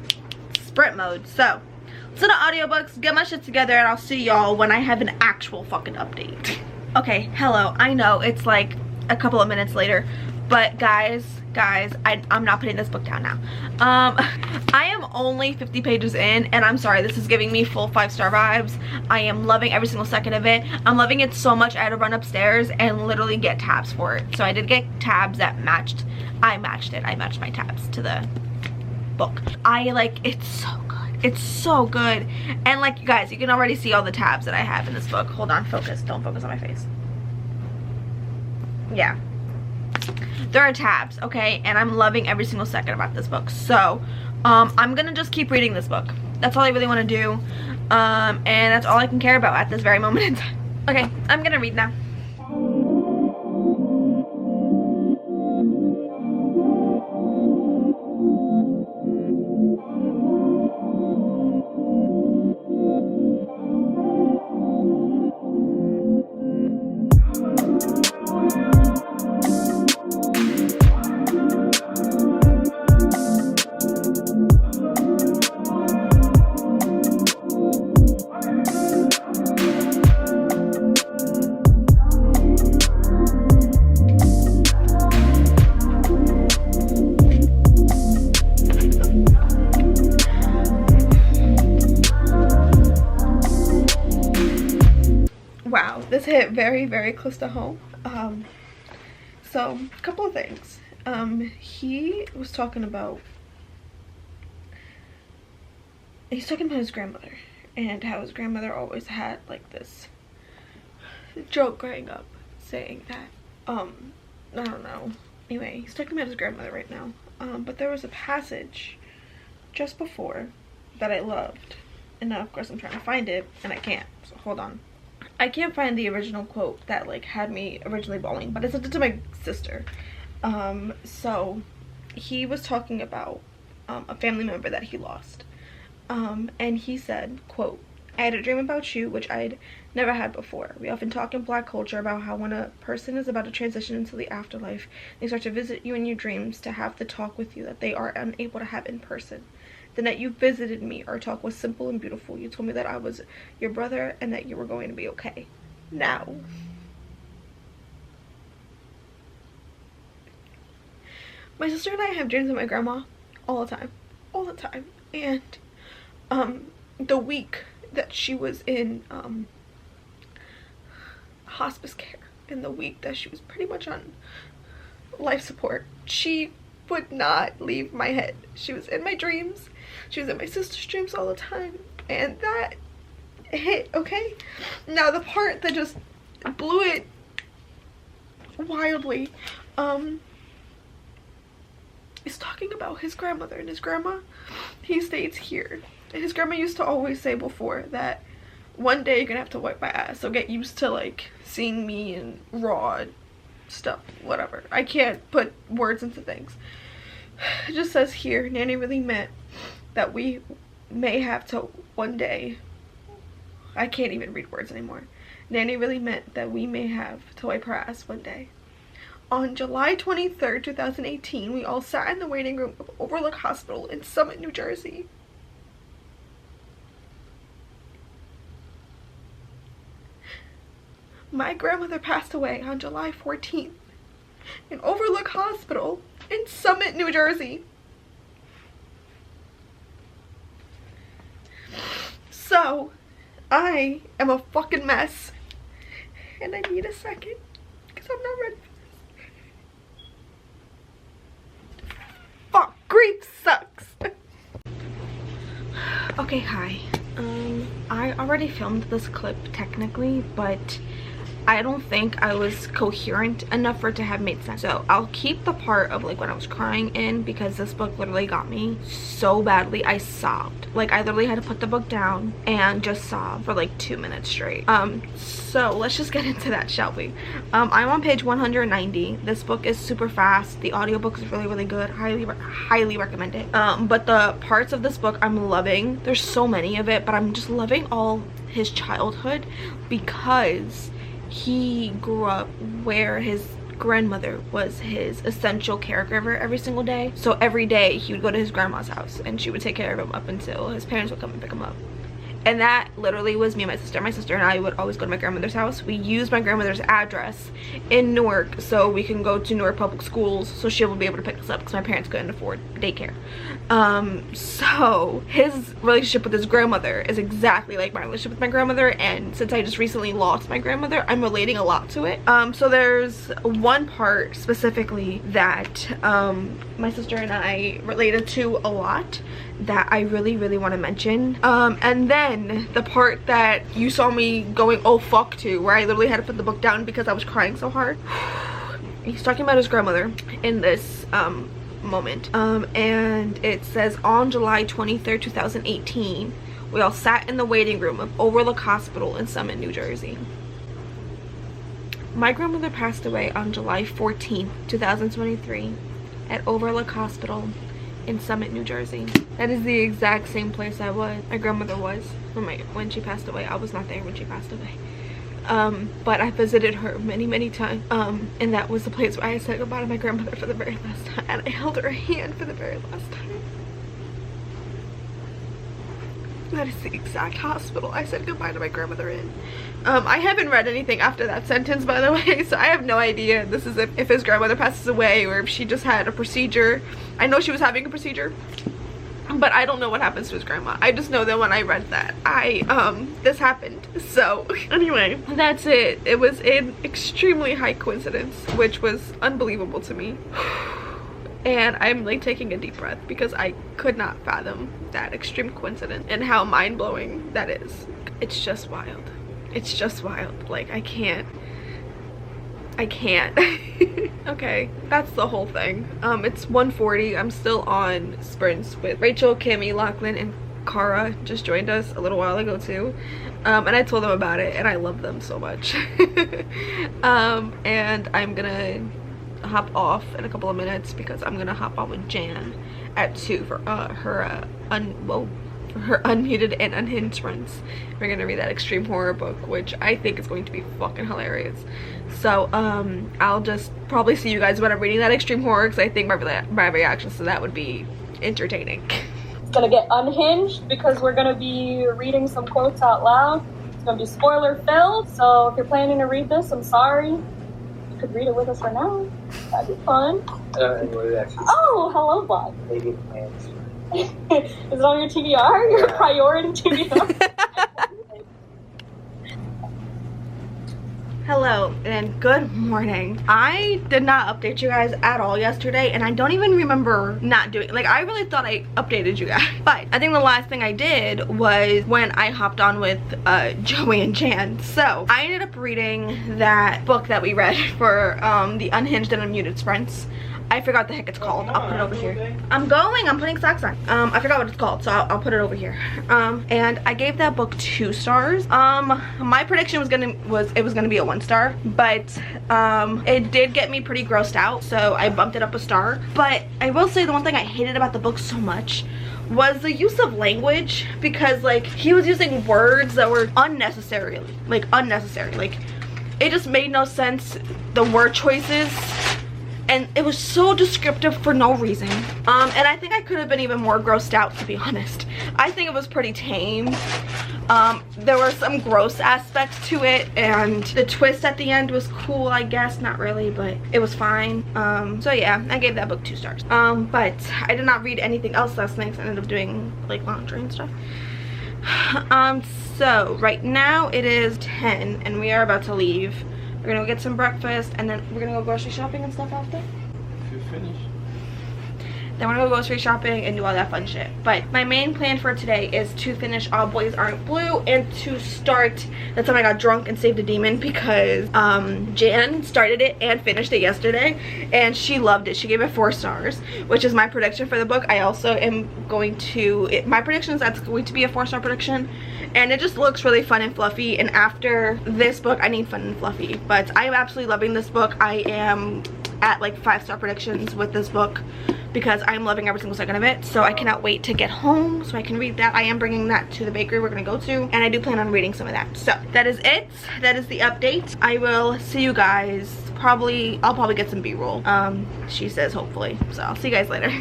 S1: sprint mode. So listen to audiobooks, get my shit together, and I'll see y'all when I have an actual fucking update. Okay, hello, I know it's like a couple of minutes later, but guys, I'm not putting this book down now. I am only 50 pages in, and I'm sorry, this is giving me full 5-star vibes. I am loving every single second of it. I'm loving it so much I had to run upstairs and literally get tabs for it. So I did get tabs that matched, I matched my tabs to the book. It's so good. It's so good. And like, you guys, you can already see all the tabs that I have in this book. Hold on, focus. Don't focus on my face. Yeah. There are tabs, okay? And I'm loving every single second about this book. So, I'm gonna just keep reading this book. That's all I really want to do. And that's all I can care about at this very moment in time. Okay, I'm gonna read now. Wow, this hit very close to home. So a couple of things. He was talking about his grandmother and how his grandmother always had like this joke growing up saying that I don't know. Anyway, he's talking about his grandmother right now. But there was a passage just before that I loved, and now of course I'm trying to find it and I can't, so hold on. I can't find the original quote that like had me originally bawling, but I sent it to my sister. So he was talking about a family member that he lost, and he said, quote, "I had a dream about you which I'd never had before. We often talk in Black culture about how when a person is about to transition into the afterlife, they start to visit you in your dreams to have the talk with you that they are unable to have in person. The night you visited me, our talk was simple and beautiful. You told me that I was your brother and that you were going to be okay." Now, my sister and I have dreams of my grandma all the time. And the week that she was in hospice care, and the week that she was pretty much on life support, she would not leave my head. She was in my dreams. She was in my sister's dreams all the time. and that hit, okay? Now the part that just blew it wildly is talking about his grandmother and his grandma. He states here, his grandma used to always say before that one day you're gonna have to wipe my ass, so get used to like seeing me in raw stuff, whatever. I can't put words into things. It just says here, Nanny really meant that we may have to one day, I can't even read words anymore. Nanny really meant that we may have to wipe her ass one day. On July 23rd, 2018, we all sat in the waiting room of Overlook Hospital in Summit, New Jersey. My grandmother passed away on July 14th in Overlook Hospital in Summit, New Jersey. So, I am a fucking mess. And I need a second because I'm not ready for this. Fuck, grief sucks. Okay, hi. I already filmed this clip technically, but I don't think I was coherent enough for it to have made sense. So I'll keep the part of like when I was crying in, because this book literally got me so badly. I sobbed. Like I literally had to put the book down and just sob for like 2 minutes straight. So let's just get into that, shall we? I'm on page 190. This book is super fast. The audiobook is really good. Highly recommend it. But the parts of this book I'm loving. There's so many of it, but I'm just loving all his childhood because he grew up where his grandmother was his essential caregiver every single day. So every day he would go to his grandma's house and she would take care of him up until his parents would come and pick him up. And that literally was me and my sister. My sister and I would always go to my grandmother's house. We used my grandmother's address in Newark so we can go to Newark public schools so she would be able to pick us up because my parents couldn't afford daycare. So his relationship with his grandmother is exactly like my relationship with my grandmother, and since I just recently lost my grandmother, I'm relating a lot to it. So there's one part specifically that my sister and I related to a lot that I really want to mention. And then the part that you saw me going oh fuck to, where I literally had to put the book down because I was crying so hard. He's talking about his grandmother in this moment, and it says, on July 23rd, 2018, we all sat in the waiting room of Overlook Hospital in Summit, New Jersey. My grandmother passed away on July 14th, 2023 at Overlook Hospital in Summit, New Jersey. That is the exact same place my grandmother was when she passed away. I was not there when she passed away. But I visited her many times, and that was the place where I said goodbye to my grandmother for the very last time, and I held her hand for the very last time. That is the exact hospital I said goodbye to my grandmother in. I haven't read anything after that sentence, by the way, so I have no idea this is if his grandmother passes away or if she just had a procedure. I know she was having a procedure, but I don't know what happens to his grandma. I just know that when I read that, this happened. So anyway, that's it. It was an extremely high coincidence, which was unbelievable to me. And I'm like taking a deep breath because I could not fathom that extreme coincidence and how mind-blowing that is. It's just wild. It's just wild. Like I can't. Okay, that's the whole thing. It's 1:40. I'm still on sprints with Rachel, Kimmy, Lachlan, and Cara just joined us a little while ago too. And I told them about it and I love them so much. And I'm gonna hop off in a couple of minutes because I'm gonna hop on with Jan at 2 for her unmuted and unhinged runs. We're gonna read that extreme horror book, which I think is going to be fucking hilarious. So I'll just probably see you guys when I'm reading that extreme horror because I think my reactions to that would be entertaining.
S3: It's gonna get unhinged because we're gonna be reading some quotes out loud. It's gonna be spoiler filled, so if you're planning to read this, I'm sorry. You could read it with us right now. That'd be fun. Oh, hello, Bob. Maybe plans. Is it on your TBR? Your priority TBR?
S1: Hello and good morning. I did not update you guys at all yesterday, and I don't even remember not doing, like, I really thought I updated you guys. But I think the last thing I did was when I hopped on with Joey and Jan. So I ended up reading that book that we read for the Unhinged and Unmuted Sprints. I forgot what the heck it's called. I'll put it over here. I'm putting socks on. I forgot what it's called, so I'll put it over here. And I gave that book 2 stars. My prediction was it was gonna be a 1 star, but it did get me pretty grossed out, so I bumped it up a star. But I will say the one thing I hated about the book so much was the use of language, because like he was using words that were unnecessary. Like it just made no sense, the word choices. And it was so descriptive for no reason. And I think I could have been even more grossed out, to be honest. I think it was pretty tame. There were some gross aspects to it, and the twist at the end was cool, I guess. Not really, but it was fine. So yeah, I gave that book 2 stars. But I did not read anything else last night because I ended up doing like laundry and stuff. So right now it is 10 and we are about to leave. We're gonna go get some breakfast, and then we're gonna go grocery shopping and stuff after.
S4: If you're finished.
S1: Then we're gonna go grocery shopping and do all that fun shit. But my main plan for today is to finish All Boys Aren't Blue and to start That Time I Got Drunk and Saved a Demon, because Jan started it and finished it yesterday and she loved it. She gave it 4 stars, which is my prediction for the book. I also am going to, my prediction is that's going to be a 4-star prediction, and it just looks really fun and fluffy, and after this book I need fun and fluffy. But I am absolutely loving this book. I am at like 5-star predictions with this book because I'm loving every single second of it. So I cannot wait to get home so I can read that. I am bringing that to the bakery we're gonna go to, and I do plan on reading some of that. So that is it. That is the update. I will see you guys I'll probably get some B-roll, she says, hopefully. So I'll see you guys later.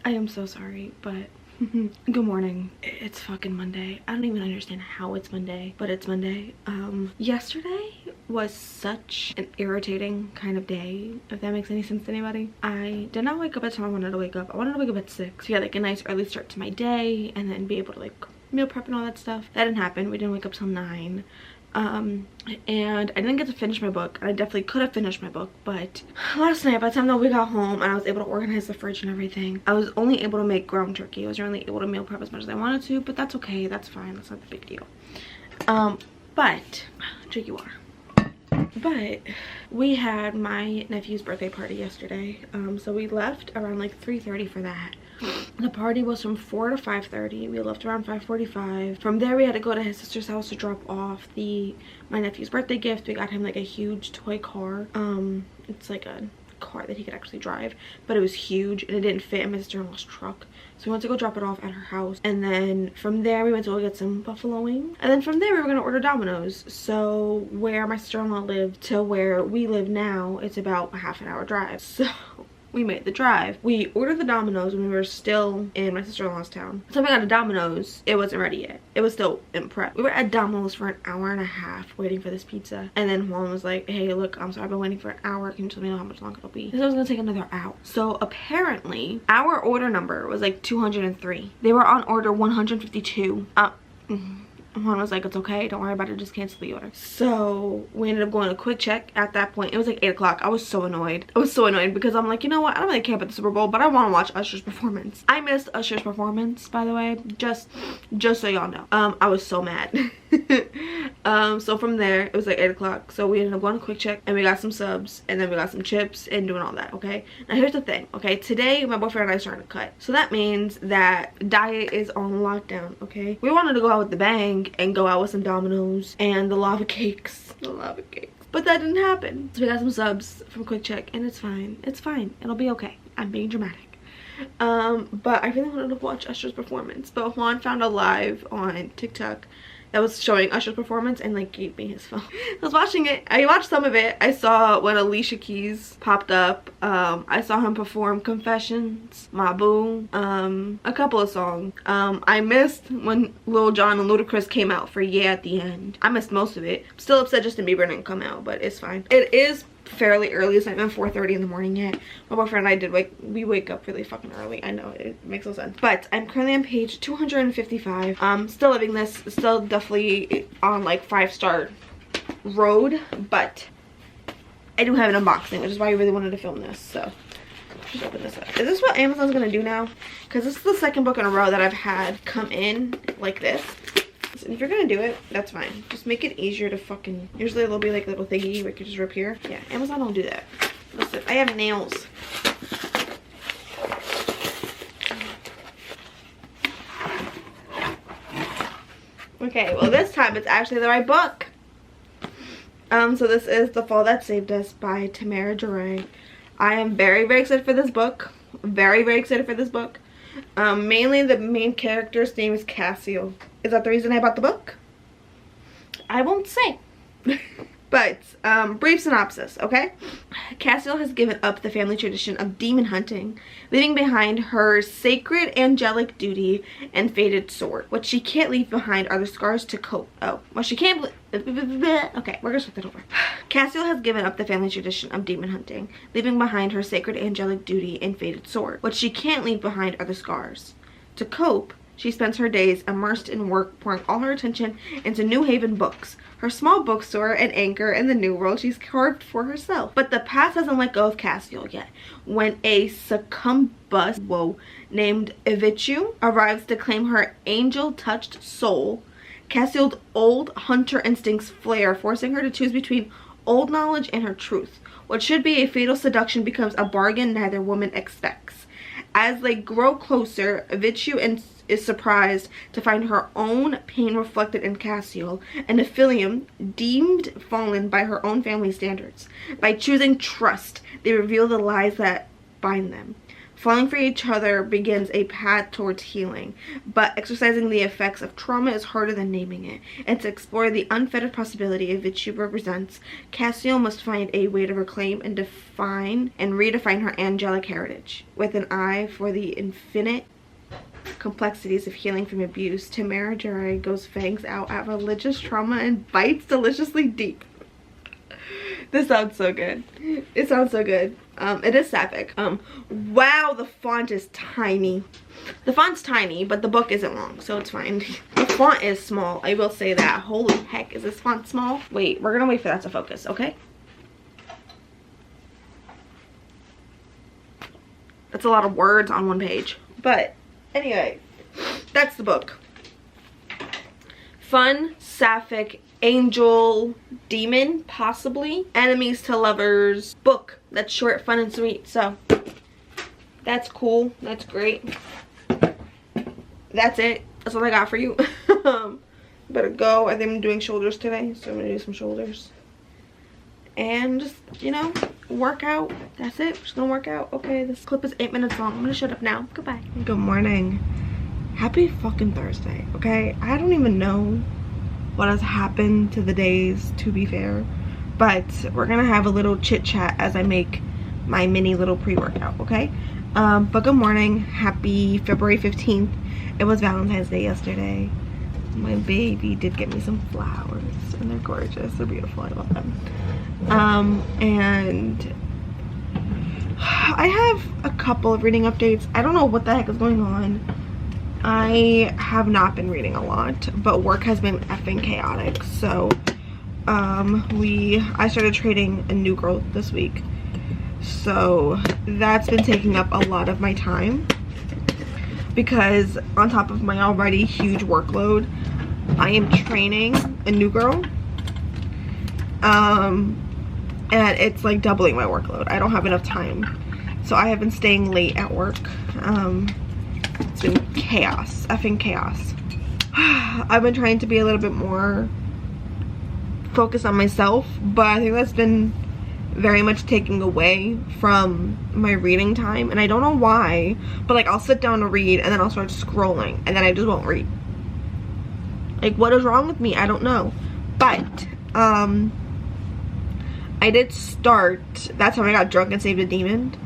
S1: I am so sorry, but good morning. It's fucking Monday. I don't even understand how it's Monday, but it's Monday. Yesterday was such an irritating kind of day, if that makes any sense to anybody. I did not wake up at the time I wanted to wake up. I wanted to wake up at 6 to get like a nice early start to my day and then be able to like meal prep and all that stuff. That didn't happen. We didn't wake up till 9. And I didn't get to finish my book. I definitely could have finished my book, but last night by the time that we got home and I was able to organize the fridge and everything, I was only able to make ground turkey. I wasn't really able to meal prep as much as I wanted to, but that's okay. That's fine. That's not the big deal. But drink your water. But we had my nephew's birthday party yesterday, so we left around like 3:30 for that. The party was from 4 to 5:30. We left around 5:45. From there we had to go to his sister's house to drop off my nephew's birthday gift. We got him like a huge toy car. It's like a car that he could actually drive, but it was huge and it didn't fit in my sister-in-law's truck, so we went to go drop it off at her house. And then from there we went to go get some buffalo wings, and then from there we were going to order Domino's. So where my sister-in-law lived to where we live now, it's about a half-an-hour drive, so we made the drive. We ordered the Domino's when we were still in my sister-in-law's town. So we got a Domino's, it wasn't ready yet. It was still in prep. We were at Domino's for an hour and a half waiting for this pizza. And then Juan was like, hey, look, I'm sorry, I've been waiting for an hour. Can you tell me how much longer it'll be? This was gonna take another hour. So apparently our order number was like 203. They were on order 152. Juan was like, it's okay, don't worry about it, just cancel the order. So we ended up going to Quick Check. At that point it was like 8 o'clock. I was so annoyed. I was so annoyed because I'm like, you know what, I don't really care about the Super Bowl, but I want to watch Usher's performance. I missed Usher's performance, by the way, just so y'all know. I was so mad. So from there it was like 8 o'clock, so we ended up going to Quick Check and we got some subs and then we got some chips and doing all that. Okay, now here's the thing. Okay, today my boyfriend and I are starting to cut, so that means that diet is on lockdown. Okay, we wanted to go out with the bang and go out with some Domino's and the lava cakes, but that didn't happen. So we got some subs from Quick Check and it's fine, it'll be okay. I'm being dramatic. But I really wanted to watch Usher's performance, but Juan found a live on TikTok that was showing Usher's performance and like gave me his phone. I was watching it. I watched some of it. I saw when Alicia Keys popped up. I saw him perform Confessions, My Boo, a couple of songs. I missed when Lil Jon and Ludacris came out for Yeah at the End. I missed most of it. I'm still upset Justin Bieber didn't come out, but it's fine. It is fairly early. It's not even 4:30 in the morning yet. My boyfriend and I we wake up really fucking early. I know, it makes no sense. But I'm currently on page 255. Still living this, still definitely on like 5-star road, but I do have an unboxing, which is why I really wanted to film this. So just open this up. Is this what Amazon's gonna do now? Because this is the second book in a row that I've had come in like this. So if you're gonna do it, that's fine. Just make it easier to fucking, usually there'll be like a little thingy where you can just rip here. Yeah, Amazon don't do that. Listen, I have nails. Okay, well this time it's actually the right book. So this is The Fall That Saved Us by Tamara Duray. I am very, very excited for this book. Very, very excited for this book. Mainly the main character's name is Cassiel. Is that the reason I bought the book? I won't say. But, brief synopsis, okay? Cassiel has given up the family tradition of demon hunting, leaving behind her sacred angelic duty and fated sword. What she can't leave behind are the scars to cope. Oh, well, she can't. Okay, we're gonna start that over. Cassiel has given up the family tradition of demon hunting, leaving behind her sacred angelic duty and fated sword. What she can't leave behind are the scars. To cope, she spends her days immersed in work, pouring all her attention into New Haven books, her small bookstore and anchor in the new world she's carved for herself. But the past hasn't let go of Cassiel yet. When a succubus named Ivichu arrives to claim her angel-touched soul, Cassiel's old hunter instincts flare, forcing her to choose between old knowledge and her truth. What should be a fatal seduction becomes a bargain neither woman expects. As they grow closer, Ivichu is surprised to find her own pain reflected in Cassiel, an Nephilim deemed fallen by her own family standards. By choosing trust, they reveal the lies that bind them. Falling for each other begins a path towards healing, but exercising the effects of trauma is harder than naming it. And to explore the unfettered possibility Ivichu represents, Cassiel must find a way to reclaim and define and redefine her angelic heritage. With an eye for the infinite complexities of healing from abuse, Tamara Duray goes fangs out at religious trauma and bites deliciously deep. This sounds so good. It sounds so good. It is sapphic. Wow, the font is tiny. The font's tiny, but the book isn't long, so it's fine. The font is small, I will say that. Holy heck, is this font small? Wait, we're gonna wait for that to focus, okay? That's a lot of words on one page. But anyway, that's the book. Fun, sapphic, angel, demon, possibly. Enemies to lovers book. That's short, fun, and sweet. So that's cool. That's great. That's it. That's all I got for you. Better go. I think I'm doing shoulders today, so I'm gonna do some shoulders. And just, you know, work out. That's it. We're just gonna work out. Okay, this clip is 8 minutes long. I'm gonna shut up now. Goodbye. Good morning. Happy fucking Thursday, okay? I don't even know what has happened to the days, to be fair, but we're gonna have a little chit chat as I make my mini little pre-workout, okay? But good morning. Happy February 15th. It was Valentine's Day yesterday. My baby did get me some flowers and they're gorgeous. They're beautiful. I love them. And I have a couple of reading updates. I don't know what the heck is going on. I have not been reading a lot, but work has been effing chaotic. So I started trading a new girl this week, so that's been taking up a lot of my time, because on top of my already huge workload, I am training a new girl, and it's like doubling my workload. I don't have enough time, so I have been staying late at work. It's been chaos, effing chaos. I've been trying to be a little bit more focused on myself, but I think that's been very much taking away from my reading time, and I don't know why, but like I'll sit down to read and then I'll start scrolling and then I just won't read. Like, what is wrong with me? I don't know. But I did start That's How I Got Drunk and Saved a Demon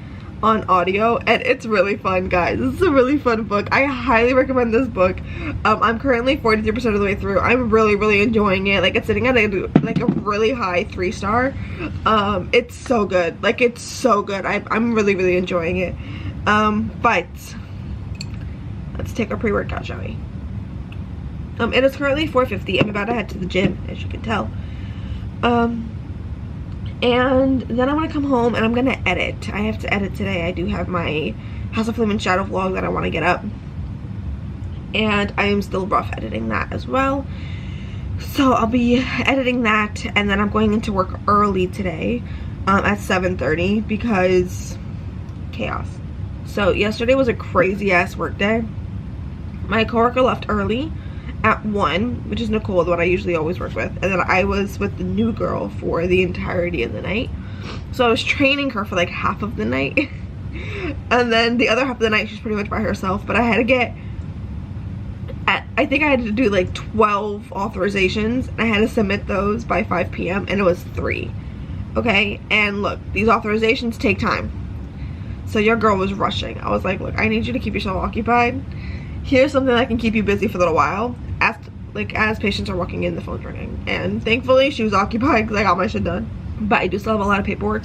S1: on audio, and it's really fun, guys. This is a really fun book. I highly recommend this book. I'm currently 43% of the way through. I'm really enjoying it. Like, it's sitting at a really high 3-star. It's so good. Like, it's so good. I'm really enjoying it. But let's take our pre-workout, shall we? It is currently 4:50. I'm about to head to the gym, as you can tell. And then I'm gonna come home and I'm gonna edit. I have to edit today. I do have my House of Flame and Shadow vlog that I want to get up, and I am still rough editing that as well. So I'll be editing that, and then I'm going into work early today at 7:30 because chaos. So yesterday was a crazy ass work day. My coworker left early at 1, which is Nicole, the one I usually always work with, and then I was with the new girl for the entirety of the night. So I was training her for like half of the night and then the other half of the night she's pretty much by herself. But I had to get I think I had to do like 12 authorizations, and I had to submit those by 5 p.m. and it was 3. Okay, and look, these authorizations take time, so your girl was rushing. I was like, look, I need you to keep yourself occupied. Here's something that can keep you busy for a little while as patients are walking in, the phone's ringing. And thankfully she was occupied because I got my shit done, but I do still have a lot of paperwork,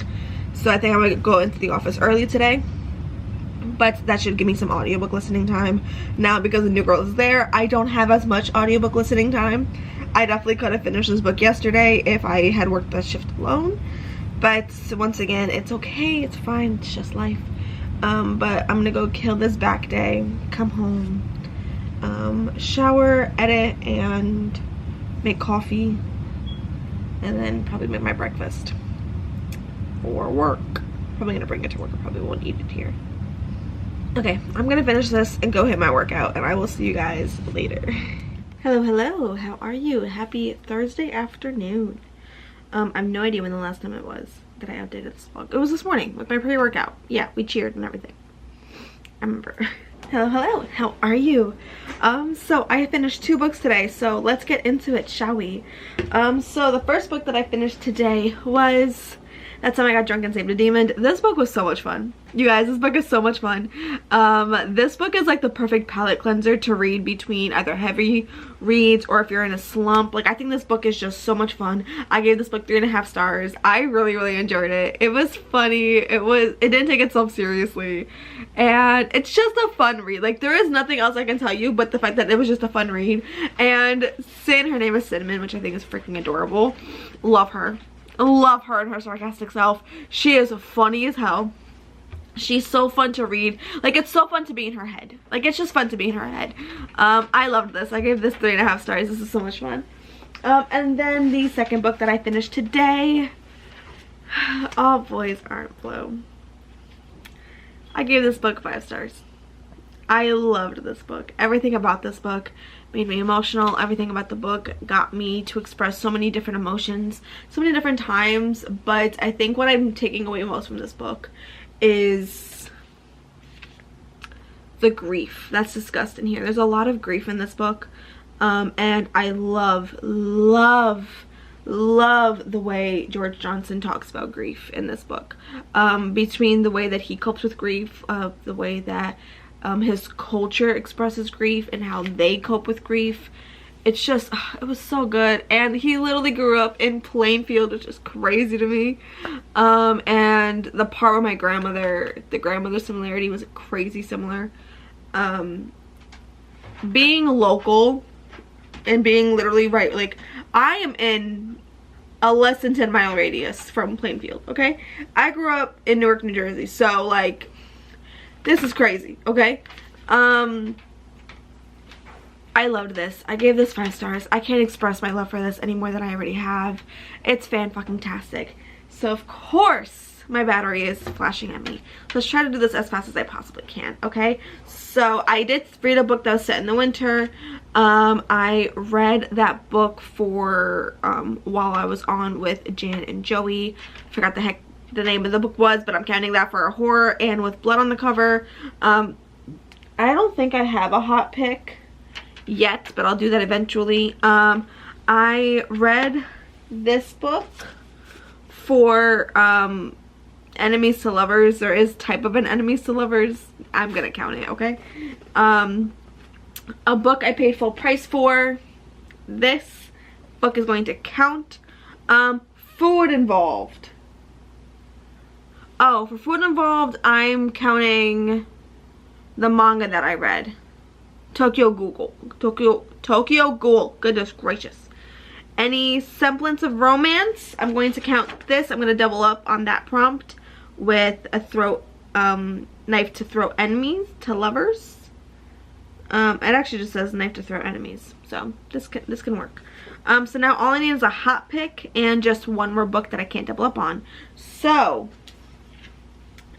S1: so I think I'm gonna go into the office early today. But that should give me some audiobook listening time. Now, because the new girl is there, I don't have as much audiobook listening time. I definitely could have finished this book yesterday if I had worked that shift alone, but once again, it's okay, it's fine, it's just life. But I'm gonna go kill this back day, come home, shower, edit, and make coffee, and then probably make my breakfast for work. Probably gonna bring it to work. I probably won't eat it here. Okay, I'm gonna finish this and go hit my workout, and I will see you guys later. Hello, how are you? Happy Thursday afternoon. I have no idea when the last time it was that I updated this vlog. It was this morning with my pre-workout. Yeah, we cheered and everything. I remember. Hello, how are you? So I finished 2 books today, so let's get into it, shall we? So the first book that I finished today was That Time I Got Drunk and Saved a Demon. This book was so much fun. You guys, this book is so much fun. This book is like the perfect palate cleanser to read between either heavy reads or if you're in a slump. Like, I think this book is just so much fun. I gave this book 3.5 stars. I really enjoyed it. It was funny. It didn't take itself seriously. And it's just a fun read. Like, there is nothing else I can tell you but the fact that it was just a fun read. And her name is Cinnamon, which I think is freaking adorable. Love her. Love her and her sarcastic self. She is funny as hell. She's so fun to read. Like, it's so fun to be in her head. Like, it's just fun to be in her head. I loved this. I gave this 3.5 stars. This is so much fun. And then the second book that I finished today, All Boys Aren't Blue. I gave this book 5 stars. I loved this book. Everything about this book made me emotional. Everything about the book got me to express so many different emotions, so many different times. But I think what I'm taking away most from this book is the grief that's discussed in here. There's a lot of grief in this book, and I love the way George Johnson talks about grief in this book, between the way that he copes with grief, the way that his culture expresses grief and how they cope with grief. It's just, it was so good. And he literally grew up in Plainfield, which is crazy to me. And the part where my grandmother, the grandmother similarity was crazy similar. Being local and being literally right, like, I am in a less than 10-mile radius from Plainfield, okay? I grew up in Newark, New Jersey, so like, this is crazy, okay? I loved this. I gave this 5 stars. I can't express my love for this any more than I already have. It's fan-fucking-tastic. So, of course, my battery is flashing at me. Let's try to do this as fast as I possibly can, okay? So, I did read a book that was set in the winter. I read that book for, while I was on with Jan and Joey. Forgot the name of the book was, but I'm counting that for a horror and with blood on the cover. I don't think I have a hot pick yet, but I'll do that eventually. I read this book for enemies to lovers. There is type of an enemies to lovers. I'm gonna count it, okay? A book I paid full price for. This book is going to count. Food involved. Oh, for food involved, I'm counting the manga that I read. Tokyo Ghoul. Goodness gracious. any semblance of romance. I'm going to count this. I'm going to double up on that prompt with a knife to throw enemies to lovers. It actually just says knife to throw enemies, so this can work. So now all I need is a hot pick and just one more book that I can't double up on. So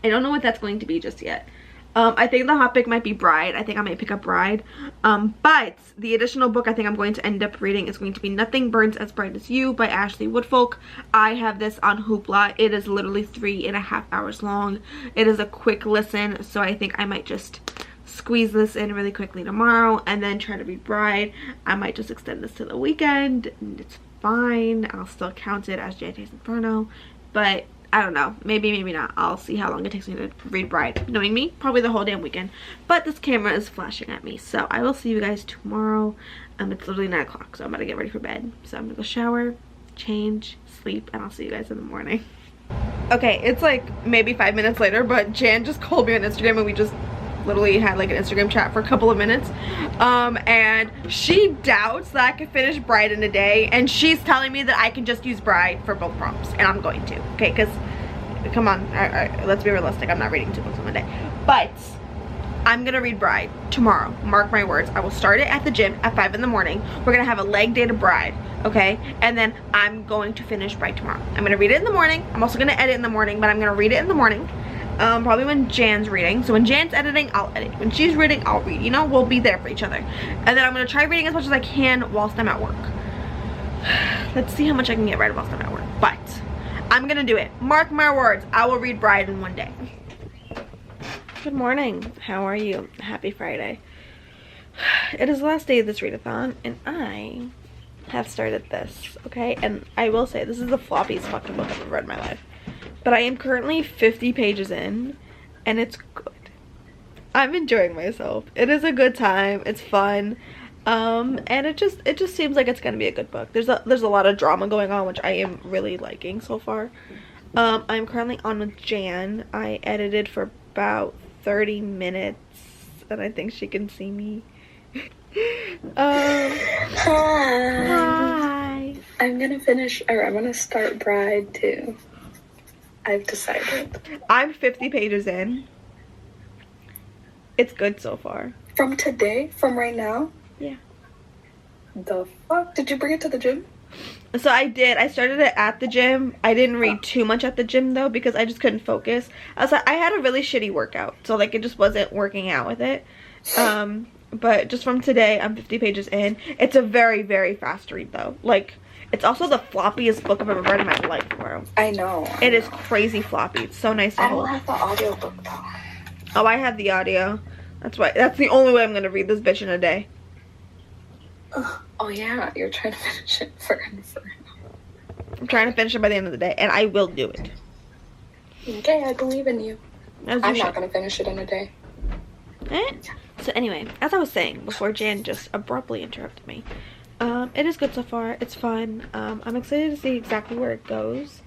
S1: I don't know what that's going to be just yet. I think the hot pick might be Bride. I think I might pick up Bride. But the additional book I think I'm going to end up reading is going to be Nothing Burns as Bright as You by Ashley Woodfolk. I have this on Hoopla. It is literally 3.5 hours long. It is a quick listen, so I think I might just squeeze this in really quickly tomorrow and then try to read Bride. I might just extend this to the weekend, and it's fine. I'll still count it as Jante's Inferno, but I don't know, maybe not. I'll see how long it takes me to read Bride. Knowing me, probably the whole damn weekend. But this camera is flashing at me, so I will see you guys tomorrow. It's literally 9 o'clock, so I'm gonna get ready for bed. So I'm gonna go shower, change, sleep, and I'll see you guys in the morning. Okay, it's like maybe 5 minutes later, but Jan just called me on Instagram and we just literally had like an Instagram chat for a couple of minutes, and she doubts that I can finish Bride in a day, and she's telling me that I can just use Bride for both prompts, and I'm going to, okay, because come on, all right, let's be realistic. I'm not reading 2 books in one day, but I'm gonna read Bride tomorrow. Mark my words. I will start it at the gym at 5 in the morning. We're gonna have a leg day to Bride, okay, and then I'm going to finish Bride tomorrow. I'm gonna read it in the morning. I'm also gonna edit in the morning, but I'm gonna read it in the morning. Probably when Jan's reading. So when Jan's editing, I'll edit. When she's reading, I'll read. You know, we'll be there for each other. And then I'm going to try reading as much as I can whilst I'm at work. Let's see how much I can get read whilst I'm at work. But I'm going to do it. Mark my words. I will read Bride in one day. Good morning. How are you? Happy Friday. It is the last day of this readathon, and I have started this, okay? And I will say, this is the floppiest fucking book I've ever read in my life. But I am currently 50 pages in, and it's good. I'm enjoying myself. It is a good time. It's fun. And it just seems like it's gonna be a good book. There's a lot of drama going on, which I am really liking so far. I'm currently on with Jan. I edited for about 30 minutes, and I think she can see me. Hi.
S2: I'm gonna start Bride too. I've decided.
S1: I'm 50 pages in. It's good so far.
S2: From today? From right now?
S1: Yeah.
S2: The fuck? Did you bring it to the gym?
S1: So I did. I started it at the gym. I didn't read too much at the gym though because I just couldn't focus. I had a really shitty workout, so like it just wasn't working out with it. But just from today, I'm 50 pages in. It's a very, very fast read though. Like, it's also the floppiest book I've ever read in my life, bro.
S2: I know.
S1: It is crazy floppy. It's so nice to hold.
S2: I don't have the audiobook though.
S1: Oh, I have the audio. That's the only way I'm gonna read this bitch in a day.
S2: Oh yeah, you're trying to finish it for Inferno.
S1: I'm trying to finish it by the end of the day, and I will do it.
S2: Okay, I believe in you.
S1: I'm
S2: not gonna finish it in a day.
S1: So anyway, as I was saying before Jan just abruptly interrupted me, it is good so far. It's fun. I'm excited to see exactly where it goes.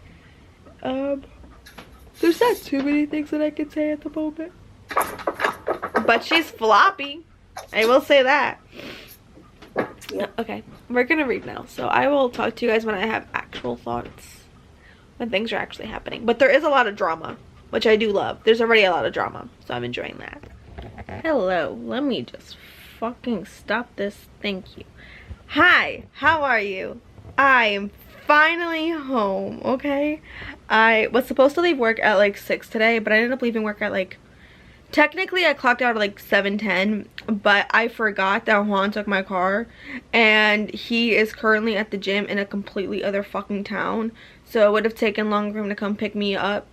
S1: There's not too many things that I can say at the moment. But she's floppy. I will say that.
S2: Yep.
S1: Okay, we're gonna read now. So I will talk to you guys when I have actual thoughts. When things are actually happening. But there is a lot of drama, which I do love. There's already a lot of drama, so I'm enjoying that. Hello, let me just fucking stop this. Thank you. Hi, how are you? I am finally home, okay? I was supposed to leave work at like 6 today, but I ended up leaving work at like, technically I clocked out at like 7:10, but I forgot that Juan took my car, and he is currently at the gym in a completely other fucking town, so it would have taken longer for him to come pick me up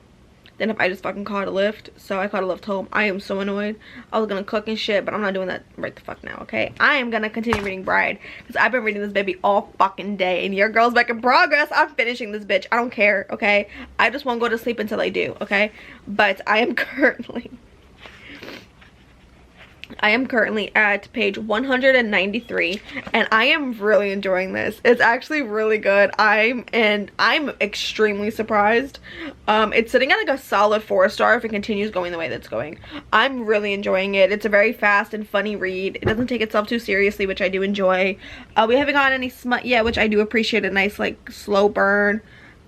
S1: than if I just fucking caught a lift. So I caught a lift home. I am so annoyed. I was gonna cook and shit, but I'm not doing that right the fuck now, okay? I am gonna continue reading Bride because I've been reading this baby all fucking day, and your girl's back in progress. I'm finishing this bitch. I don't care, okay? I just won't go to sleep until I do, okay? But I am currently I am currently at page 193 and I am really enjoying this. It's actually really good. I'm extremely surprised. It's sitting at like a solid 4-star if it continues going the way that's going. I'm really enjoying it. It's a very fast and funny read. It doesn't take itself too seriously, which I do enjoy. We haven't gotten any smut yet, which I do appreciate. A nice like slow burn.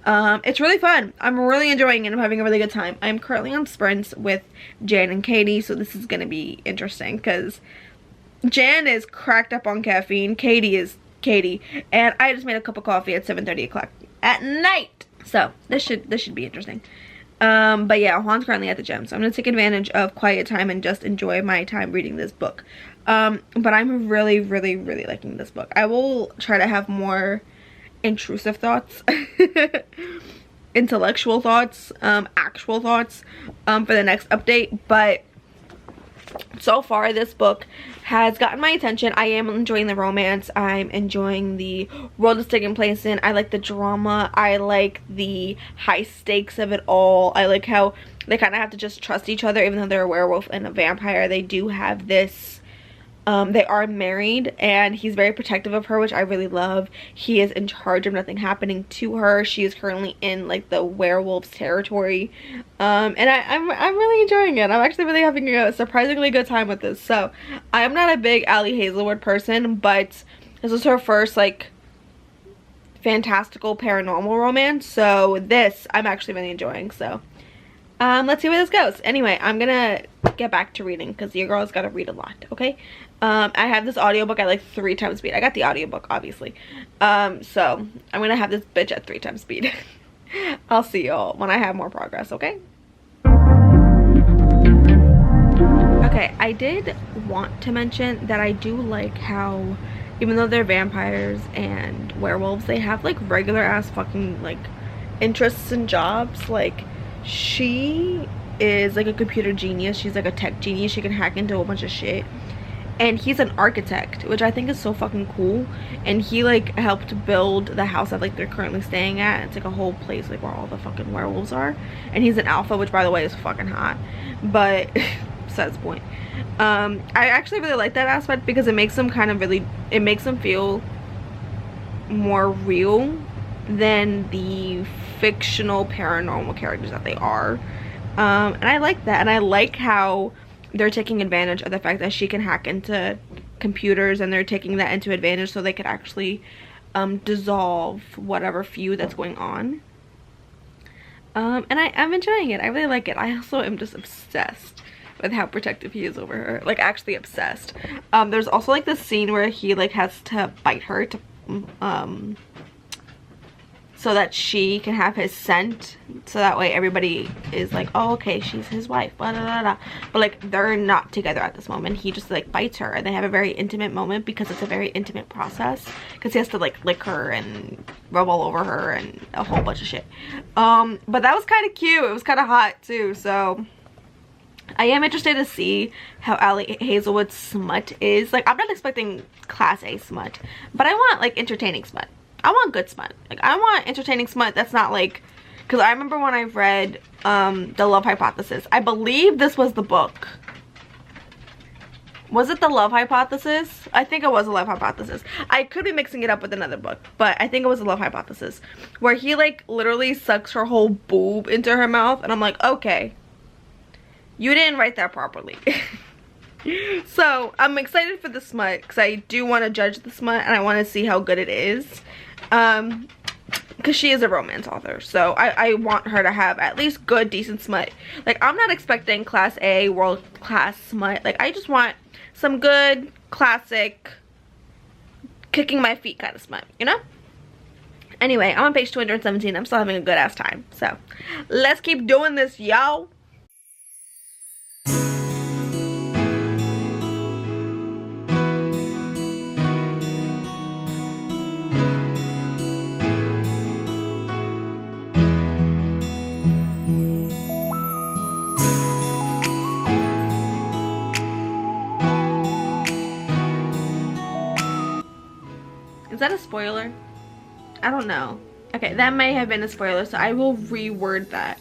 S1: It's really fun. I'm really enjoying it. I'm having a really good time. I'm currently on sprints with Jan and Katie, so this is gonna be interesting because Jan is cracked up on caffeine. Katie is Katie, and I just made a cup of coffee at 7:30 o'clock at night. So this should be interesting. But yeah, Juan's currently at the gym, so I'm gonna take advantage of quiet time and just enjoy my time reading this book. But I'm really liking this book. I will try to have more intrusive thoughts, intellectual thoughts, actual thoughts for the next update. But so far this book has gotten my attention. I am enjoying the romance. I'm enjoying the world it's taking place in. I like the drama. I like the high stakes of it all. I like how they kind of have to just trust each other even though they're a werewolf and a vampire. They do have this they are married and he's very protective of her, which I really love. He is in charge of nothing happening to her. She is currently in like the werewolf's territory, and I'm really enjoying it. I'm actually really having a surprisingly good time with this. So I'm not a big Ali Hazelwood person, but this was her first like fantastical paranormal romance, so this I'm actually really enjoying. So let's see where this goes. Anyway, I'm gonna get back to reading because your girl's gotta read a lot. Okay, I have this audiobook at like 3 times speed. I got the audiobook obviously, so I'm gonna have this bitch at 3 times speed. I'll see y'all when I have more progress. Okay, I did want to mention that I do like how even though they're vampires and werewolves, they have like regular ass fucking like interests and jobs. Like she is like a computer genius. She's like a tech genius. She can hack into a whole bunch of shit. And he's an architect, which I think is so fucking cool. And he like helped build the house that like they're currently staying at. It's like a whole place like where all the fucking werewolves are. And he's an alpha, which by the way is fucking hot. But besides the point. I actually really like that aspect because it makes them kind of really, it makes them feel more real than the fictional paranormal characters that they are. And I like that. And I like how they're taking advantage of the fact that she can hack into computers, and they're taking that into advantage so they could actually dissolve whatever feud that's going on. And I'm enjoying it. I really like it. I also am just obsessed with how protective he is over her. Like actually obsessed. There's also like this scene where he like has to bite her to so that she can have his scent, so that way everybody is like, oh okay, she's his wife, blah, blah, blah, blah. But like they're not together at this moment. He just like bites her and they have a very intimate moment because it's a very intimate process, because he has to like lick her and rub all over her and a whole bunch of shit. But that was kind of cute. It was kind of hot too. So I am interested to see how Ali Hazelwood's smut is. Like I'm not expecting class A smut, but I want like entertaining smut. I want good smut. Like I want entertaining smut that's not like, because I remember when I read The Love Hypothesis. I believe this was the book. Was it The Love Hypothesis? I think it was The Love Hypothesis. I could be mixing it up with another book, but I think it was The Love Hypothesis, where he like literally sucks her whole boob into her mouth, and I'm like, okay, you didn't write that properly. So I'm excited for the smut because I do want to judge the smut and I want to see how good it is, because she is a romance author, so I want her to have at least good decent smut. Like I'm not expecting class A world class smut. Like I just want some good classic kicking my feet kind of smut, you know. Anyway, I'm on page 217. I'm still having a good ass time, so let's keep doing this, y'all. Is that a spoiler? I don't know. Okay, that may have been a spoiler, so I will reword that.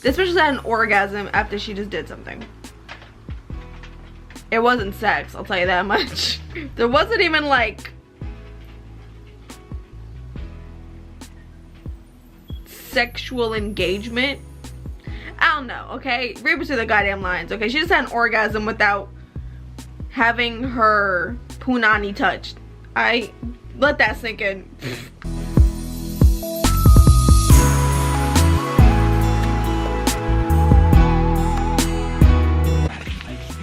S1: This bitch just had an orgasm after she just did something. It wasn't sex, I'll tell you that much. There wasn't even like sexual engagement. I don't know, okay? Read between the goddamn lines, okay? She just had an orgasm without having her punani touched. I let that sink in.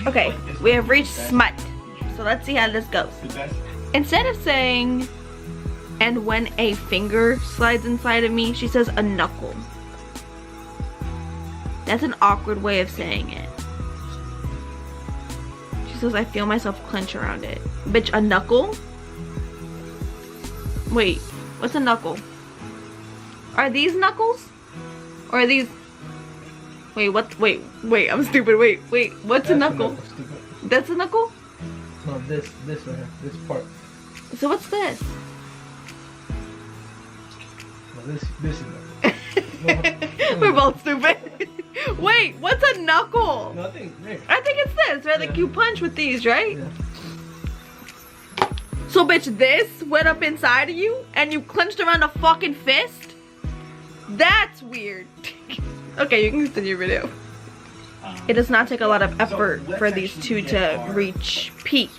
S1: Okay, we have reached smut. So let's see how this goes. Instead of saying, and when a finger slides inside of me, she says a knuckle. That's an awkward way of saying it. She says, I feel myself clench around it. Bitch, a knuckle? Wait, what's a knuckle? Are these knuckles? Or are these... Wait, what? Wait, I'm stupid. Wait, what's a knuckle? That's a knuckle?
S4: No, this right here, this part.
S1: So what's this?
S4: No, this is knuckle.
S1: We're both stupid. Wait, what's a knuckle?
S4: Nothing, Rick.
S1: I think it's this, right? Like you punch with these, right?
S4: Yeah.
S1: So bitch, this went up inside of you and you clenched around a fucking fist? That's weird. Okay, you can continue your video. It does not take a lot of effort for these two to reach peak.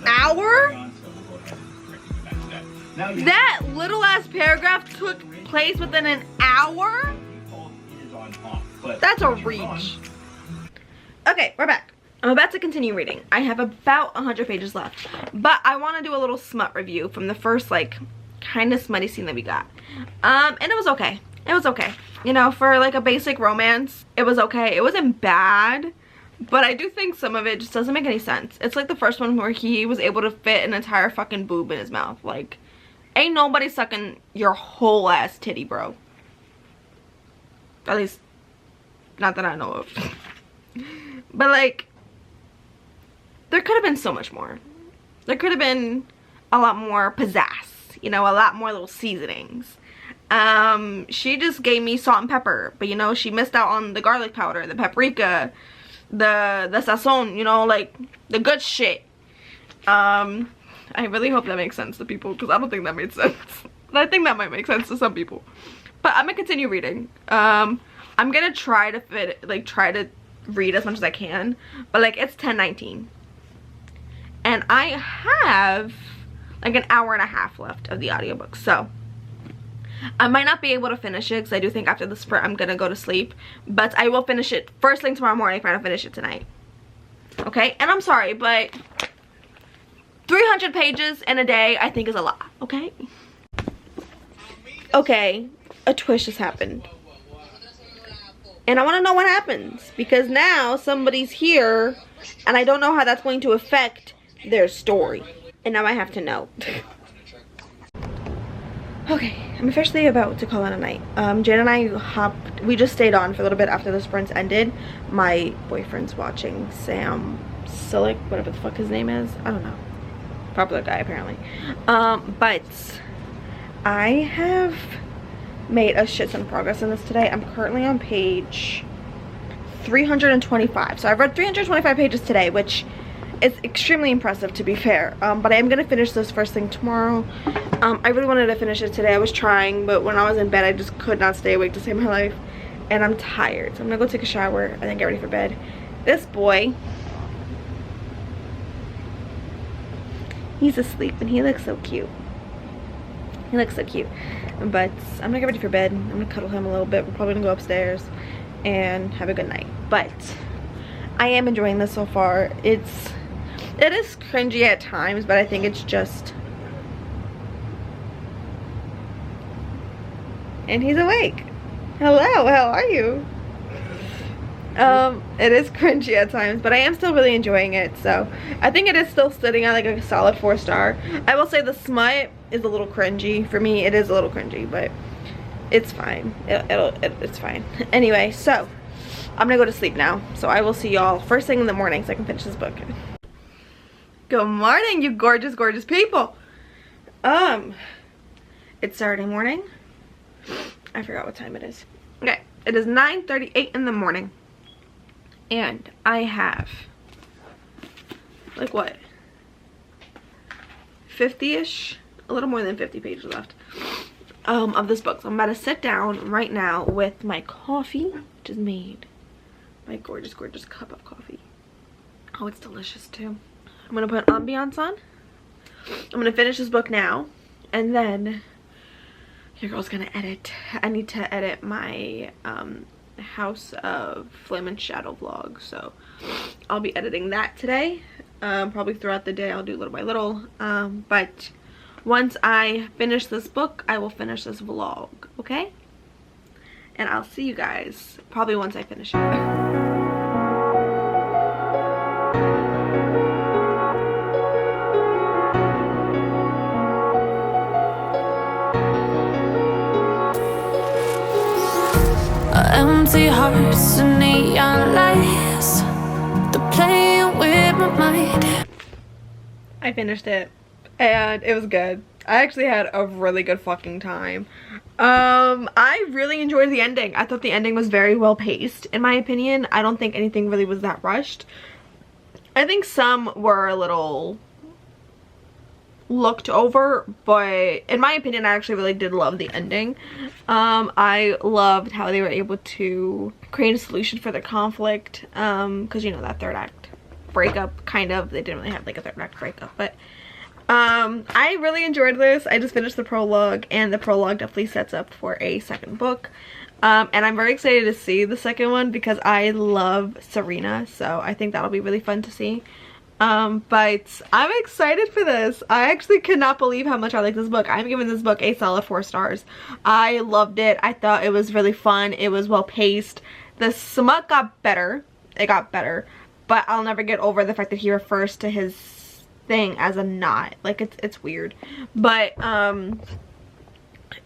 S1: Hour? That little ass paragraph took place within an hour? That's a reach. Okay, we're back. I'm about to continue reading. I have about 100 pages left, but I want to do a little smut review from the first like kind of smutty scene that we got. And it was okay. It was okay. You know, for like a basic romance, it was okay. It wasn't bad, but I do think some of it just doesn't make any sense. It's like the first one where he was able to fit an entire fucking boob in his mouth. Like, ain't nobody sucking your whole ass titty, bro. At least, not that I know of. But like, there could have been so much more. There could have been a lot more pizzazz, you know, a lot more little seasonings. She just gave me salt and pepper, but you know, she missed out on the garlic powder, the paprika, the sazon, you know, like the good shit. I really hope that makes sense to people, because I don't think that made sense. But I think that might make sense to some people. But I'm gonna continue reading. I'm gonna try to read as much as I can, but like it's 10:19 and I have like an hour and a half left of the audiobook, so I might not be able to finish it because I do think after the sprint I'm gonna go to sleep, but I will finish it first thing tomorrow morning if I don't finish it tonight. Okay, and I'm sorry, but 300 pages in a day I think is a lot. Okay, a twist has happened and I want to know what happens, because now somebody's here and I don't know how that's going to affect their story, and now I have to know. Okay, I'm officially about to call it a night. Jan and I we just stayed on for a little bit after the sprints ended. My boyfriend's watching Sam Silic, whatever the fuck his name is. I don't know. Popular guy, apparently. But I have made a shit ton of progress in this today. I'm currently on page 325. So I've read 325 pages today, which is extremely impressive, to be fair. But I am going to finish this first thing tomorrow. I really wanted to finish it today. I was trying, but when I was in bed, I just could not stay awake to save my life. And I'm tired. So I'm going to go take a shower and then get ready for bed. This boy, he's asleep and he looks so cute. He looks so cute. But I'm going to get ready for bed. I'm going to cuddle him a little bit. We're probably going to go upstairs and have a good night. But I am enjoying this so far. It is cringy at times, but I think it's just... And he's awake. Hello, how are you? It is cringy at times, but I am still really enjoying it, so I think it is still sitting at like a solid 4-star. I will say the smut is a little cringy. For me, it is a little cringy, but it's fine. It's fine. Anyway, so I'm gonna go to sleep now, so I will see y'all first thing in the morning so I can finish this book. Good morning, you gorgeous, gorgeous people. It's Saturday morning. I forgot what time it is. Okay, it is 9:38 in the morning. And I have like what, 50-ish, a little more than 50 pages left of this book. So I'm about to sit down right now with my coffee, which is made my gorgeous cup of coffee. Oh, it's delicious too. I'm gonna put ambiance on. I'm gonna finish this book now, and then your girl's gonna edit. I need to edit my House of Flame and Shadow vlog, so I'll be editing that today. Probably throughout the day I'll do little by little, but once I finish this book I will finish this vlog, okay? And I'll see you guys probably once I finish it.
S5: Empty hearts and neon lights, they're playing with my mind.
S1: I finished it and it was good. I actually had a really good fucking time. I really enjoyed the ending. I thought the ending was very well paced, in my opinion. I don't think anything really was that rushed. I think some were a little looked over, but in my opinion I actually really did love the ending. I loved how they were able to create a solution for the conflict, because you know, that third act breakup, kind of, they didn't really have like a third act breakup, but I really enjoyed this. I just finished the prologue, and the prologue definitely sets up for a second book, and I'm very excited to see the second one because I love Serena, so I think that'll be really fun to see. But I'm excited for this. I actually cannot believe how much I like this book. I'm giving this book a solid 4 stars. I loved it. I thought it was really fun. It was well paced. The smut got better. It got better. But I'll never get over the fact that he refers to his thing as a knot. Like, it's weird. But,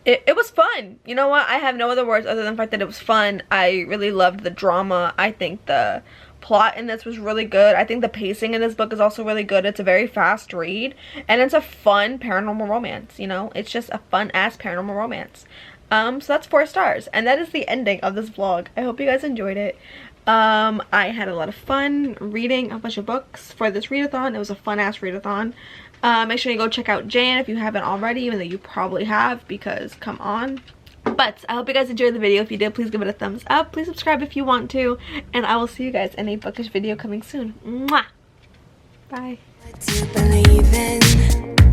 S1: it was fun. You know what? I have no other words other than the fact that it was fun. I really loved the drama. I think the plot in this was really good. I think the pacing in this book is also really good. It's a very fast read, and it's a fun paranormal romance, you know? It's just a fun-ass paranormal romance. So that's 4 stars, and that is the ending of this vlog. I hope you guys enjoyed it. I had a lot of fun reading a bunch of books for this readathon. It was a fun-ass readathon. Make sure you go check out Jan if you haven't already, even though you probably have, because come on. But I hope you guys enjoyed the video. If you did, please give it a thumbs up. Please subscribe if you want to. And I will see you guys in a bookish video coming soon. Mwah! Bye.
S5: What to believe in.